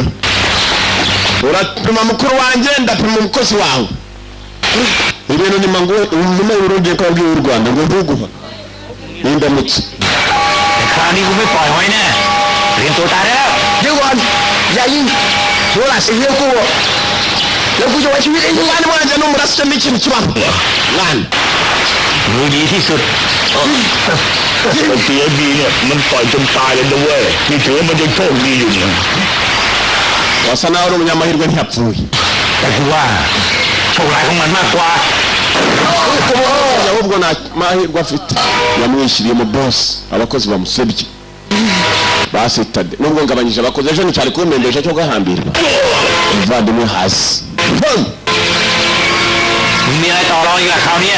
urapima mukuru wanjye ndapima umukozi wawe ibintu ni mangu nyuma y'urugiye kwa bw'u Rwanda ngo ntuguha n'indamutse kandi gume poi hoy nè riêng tôi ta đó chứ còn dạ gì tôi là sự yêu củaแล้วกูจะไว้ชีวิตเองยังไงนี่มันจะนุ่มรัสจะไม่ชินชิบังงานมือดีที่สุดเสียดีเนี่ยมันต่อยจนตายเลยนะเว้ยนี่ถือมันยังโชคดีอยู่นะวาสนาเรายังmahirwe ntiyapfuyeแต่คือว่าโชคร้ายของมันมากกว่าahubwo na mahirwe afite yamwishyiriye mu boss abakozi bamusebye basitade nubwo ngabanyije abakozi ejo cyari kumembesha cyo gahambirwa vadimwe hasiมีอะไรต่อรองอีกล่ะคราวนี้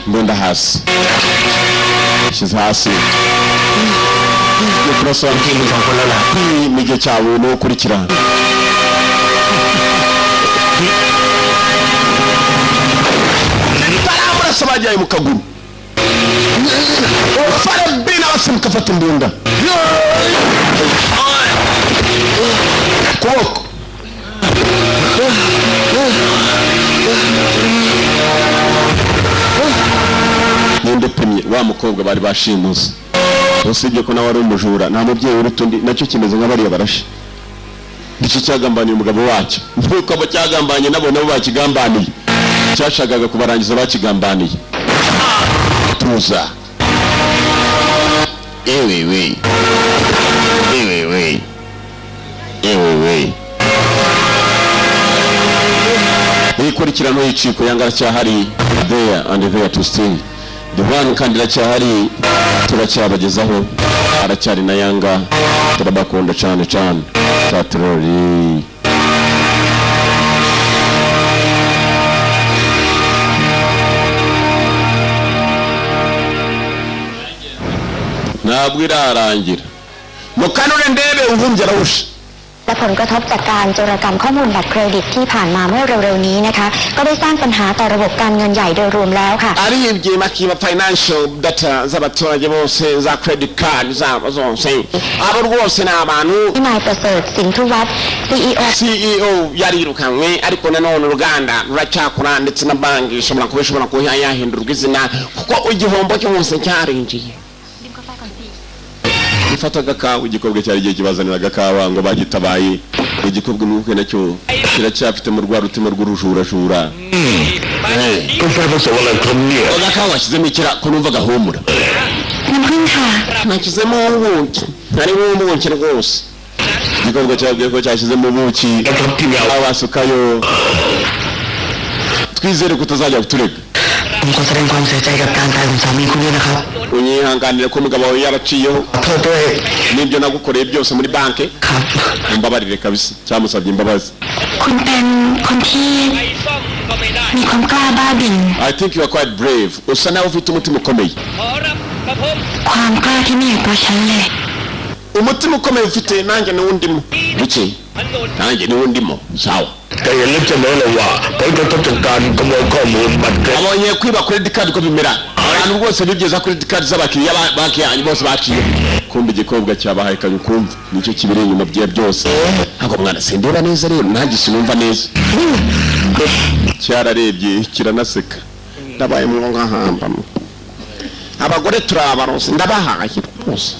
mbunda hasi shiza hasi Professor Kim Sankolala mige cyawo no kurikirana taramura sabajaye mukaguru fara bina wasimka fatimbunda kuboko wa mukobwa bari bashimuse usibye ko nawe ari umujura nta mubyeyi urutundi nacyo kimeze nk'abariya barashe nicyo cyagambaniye umugabo wacyo nuko abo cyagambanye nabo bakigambaniye cyashakaga kubarangiza bakigambaniye tuza ewewe ikurikirano y'iciko yanga cyahari there and there to stay the one kandi racyahari turacyabagezaho aracyari na yanga turabakunda cyane tatrori ntabwo irarangira mukanure ndebe uvumbye rawusha และผลกระทบจากการโจรกรรมข้อมูลบัตรเครดิตที่ผ่านมาเมื่อเร็วๆนี้นะคะก็ได้สร้างปัญหาต่อระบบการเงินใหญ่โดยรวมแล้วค่ะ aribye makiba financial data z'abaturage bose za credit card zabo zose abo rwose n'abantu ที่นายประเสริฐสินธุวัฒน์ CEO yarirukanwe ariko nanone uruganda ruracyakora ndetse na banki ishobora kuba yahindurwa izina kuko igihombo cyose cyarinjiye ifataga kawa igikobwa cyari giye kibazaniraga kawa ngo bagitabaye igikobwa nuko nacyo kiracyafite mu rwa rutima rw'urujura ko fava so wala komye oga kawa kizemo ikira ko numva gahumura nakizemo ubuki ari ubuki rwose igikobwa cyabwiye ko cyashizemo ubuki abasukayo twizere kutazajya kuturega ผมขอแสดงความเสียใจกับการตายของสามีคุณด้วยนะครับ unyihanganire ko umugabo wawe yaraciyeho ขอโทษด้วย nibyo nagukoreye byose muri banki ครับ mbabarire kabisa cyamusabye imbabazi คุณเป็นคนที่มีความกล้าบ้าบิ่น I think you are quite brave usa nawe ufite umutima ukomeye ความกล้าที่ไม่เห็นตัวฉันเลย umutima ukomeye ufite nanjye n'uwundimo biki nanjye n'uwundimo sawa แต่อย่าลืมเสมอเลยว่าผลกระทบจากการขโมยข้อมูลบัตรเครดิต abonye kwiba credit card ko bimera abantu bose bigeza credit card z'abakiriya banki yanyu bose baciye kumbe igikobwa cyabahaye kanyu kumva nicyo kibiri inyuma bye byose ntabwo mwana sindeba neza rero nanjye sinumva neza cyararebye kiranaseka ndabaye mu ngahamba abagore turabaronse ndabahaye rwose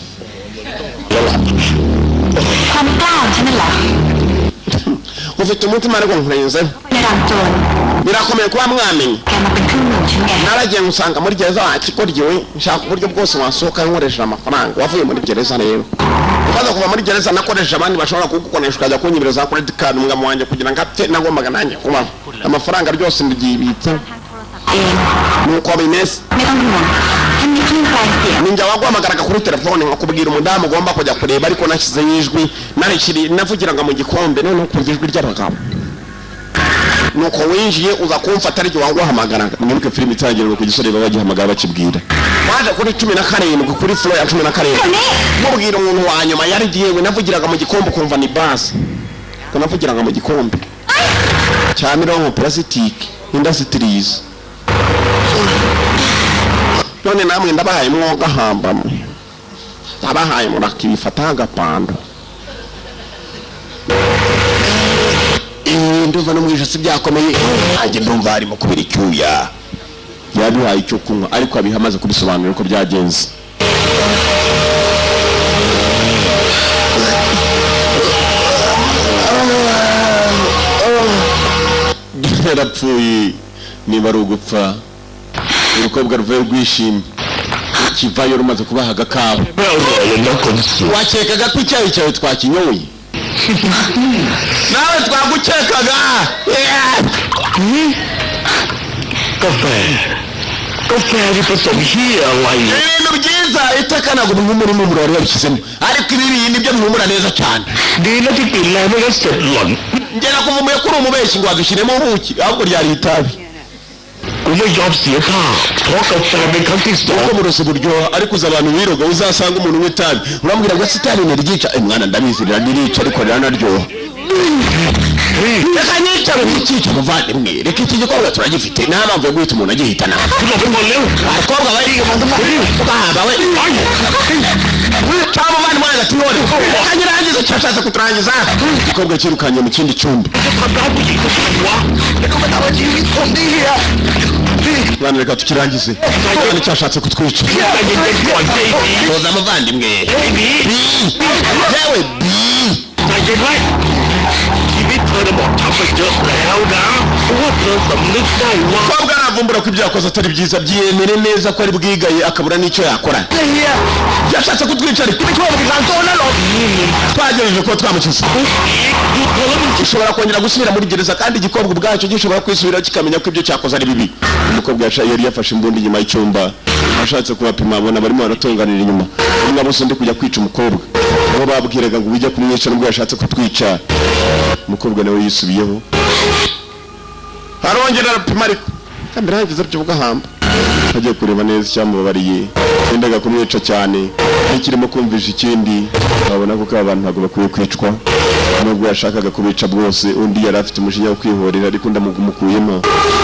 ความกล้าของฉันนั่นแหละ ufite umutima ariko nkurenze ในรางโจร birakomeye kuba mwamenye แกมาเป็นครึ่งหนึ่งฉันไง naragiye ngusanga muri gereza wakikoryewe nshaka uburyo bwose wasohoka nkoresheje amafaranga wavuye muri gereza rero umaze kuva muri gereza nakoresheje abandi bashobora kugukoresha ukajya kunyibiriza credit card umugabo wanjye kugira ngo apfe nagombaga nanjye kubaho amafaranga ryose ndiyibitsa เอง nuko bimeze ไม่ต้องห่วงฉันมีคลื่นไกลเสียง ninjye waguhamagaraga kuri telefone nkakubwira umudamu ugomba kujya kureba ariko nashyizeho ijwi navugiraga mu gikombe none ukumva ijwi ry'abagabo nuko winjiye uza kumfata ariko waguhamagaraga mwibuke filime itangirira ku gisore bagihamagara bakibwira waje kuri 17 kuri floor ya 17 mubwira umuntu wa nyuma yarigiye we navugiraga mu gikombe kumva ni base ko navugiraga mu gikombe cya mirongo plastic industries none namwe ndabahaye mwoga hambamwe abahaye murakibifata agapando nduva no mwijasi byakomeye nanjye ndumva harimo kubira icyuya yabihaye icyo kunywa ariko abihamaze kubisobanura uko byagenze yarapfuye niba ari ugupfa urukobwa ruvuye rwishimye kivayo rumaze kubaha agakawa wakekaga ko icyayi cyawe twakinyoye nawe twagukekaga กาแฟที่ผสมเหี้ยอะไร ibintu byiza iteka ntabwo bimumura impumuro wari wabishyizemo ariko ibi nibyo bimumura neza cyane ดีนะที่กลิ่นแรงไม่งั้นเสร็จหล่อน njye nakuvumuye kuri umubeshyi ngo wadushyiremo ubuki ahubwo ryari itabi กูไม่ยอมเสียท่าเพราะกาแฟเป็นครั้งที่สอง uko buroso buryoha ariko uza abantu biroga uzasanga umuntu w'itabi urambwira ngo si itabi niryica mwana ndabizi riranica ariko riranaryoha reka nyicare ntikica muvandimwe reka iki gikorwa turagifite nta mpamvu yo guhita umuntu agihitana abakobwa bari bahaba we cyangwa umuvandimwe wanjye ati none reka nyirangiza cyashatse kuturangiza igikorwa cyirukanye mu kindi cyumba Bana reka tukirangize. Cyane cyashatse kutwica. Koza muvandimwe. Yewe bi. Kobwa aravumbura ko ibyo yakoze atari byiza, byiyemere neza ko ari bwigaye akabura n'icyo yakora. Yashatse kutwica ariko twagejeje ko twamukiza. Ushobora kongera gusubira muri gereza kandi igikobwa ubwacyo gishobora kwisubira kikamenya ko ibyo cyakoze ari bibi. Umukobwa yari yafashe imbundi nyuma y'icyumba, ashatse kubapima abona barimo baratunganira inyuma. Umwe bose ndi kujya kwica umukobwa. Abo babwiraga ngo bijya kumwica nubwo yashatse kutwica. Umukobwa nawe yisubiyeho. Arongera arapima ariko kamera yagize byo bugahamba. Agiye kureba neza cyamubabariye. Yendaga kumwica cyane. Ikirimo kumvisha ikindi. Babona ko abantu ntago bakwiye kwicwa. Nubwo yashakaga kubica bwose undi yari afite umujinya wo kwihorera ariko ndamugumukuyemo.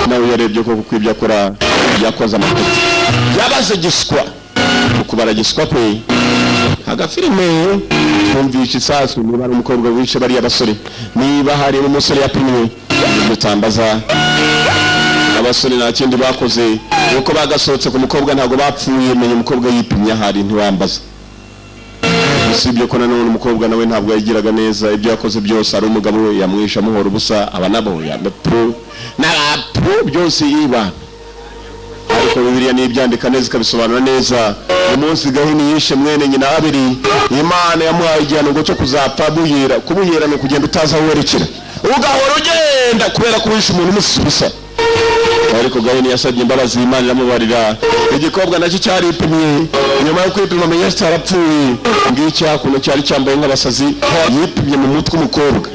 Nawe yarebye ko kwibya akora yakoze amakosa. Yabaze giswa. Ukubara giswa kwe. Agafilime kumvisha isasu niba ari umukobwa wice bari abasore. Niba hari umusore yapimwe gutambaza abasore nta kindi bakoze uko bagasohotse ku mukobwa ntago bapfuye menye umukobwa yipimye ahari ntiwambaza. Usibye ko nanone umukobwa nawe ntabwo yagiraga neza ibyo yakoze byose ari umugabo yamwisha muhora ubusa abanabo yamepro n'abapro byose iba. Ariko Bibiliya nibyandika neza kabisobanura neza. Umunsi Gahini yishe mwene nyina Abeli, Imana yamuhaye igihano ngo cyo kuzapfa buhera. Kubuhera no kugenda utaza werekera. Ugahora ugenda kubera kuwisha umuntu umusubiza. Ariko Gahini yasabye imbabazi Imana iramubarira. Igikobwa nacyo cyaripimye. Nyuma yo kwipima amenya cyarapfuye. Ngiki hakuno cyari cyambaye nk'abasazi yipimye mu mutwe umukobwa.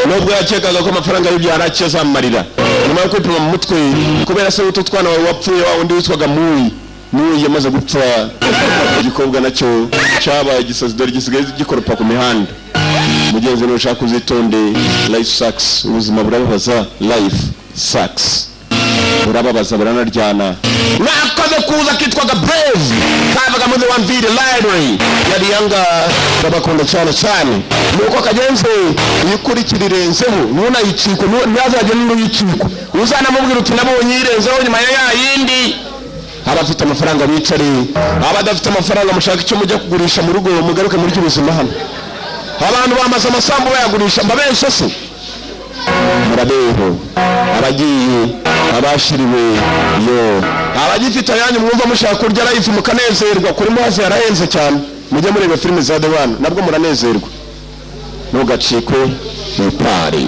Nubwo yakekaga ko amafaranga y'ibyo yarakizamarira. Nyuma yo kwipima mu mutwe kubera se utu twana wapfuye wa undi witwaga Muyi yamaze gupfa. Igikobwa nacyo cyabaye gisazi dore gisigaye gikoropa ku mihanda. Mugenzi no ushaka uzitonde. Life sucks. Ubuzima burababaza. Life sucks. Burababaza buranaryana. Nakaze kuza kitwaga Brave kavaga muri One Video Library yari yanga babakunda cyane nuko kagenze yikurikirirenzeho nuna yiciko nyazaje n'uyiciko uzana mubwira uti nabonye yirenzeho nyuma ya yindi. Abafite amafaranga bicare, abadafite amafaranga mushaka icyo mujya kugurisha mu rugo mugaruke muri cy'ubuzima hano. Abantu bamaze amasambu bayagurisha mbabeshe se. Murabeho abagiye abashiriwe yo abagifite yanyu mwumva mushaka kurya life mukanezerwa kuri mazi yarahenze cyane. Mujye mureba filime za The One nabwo muranezerwa. Ntugacikwe ni party.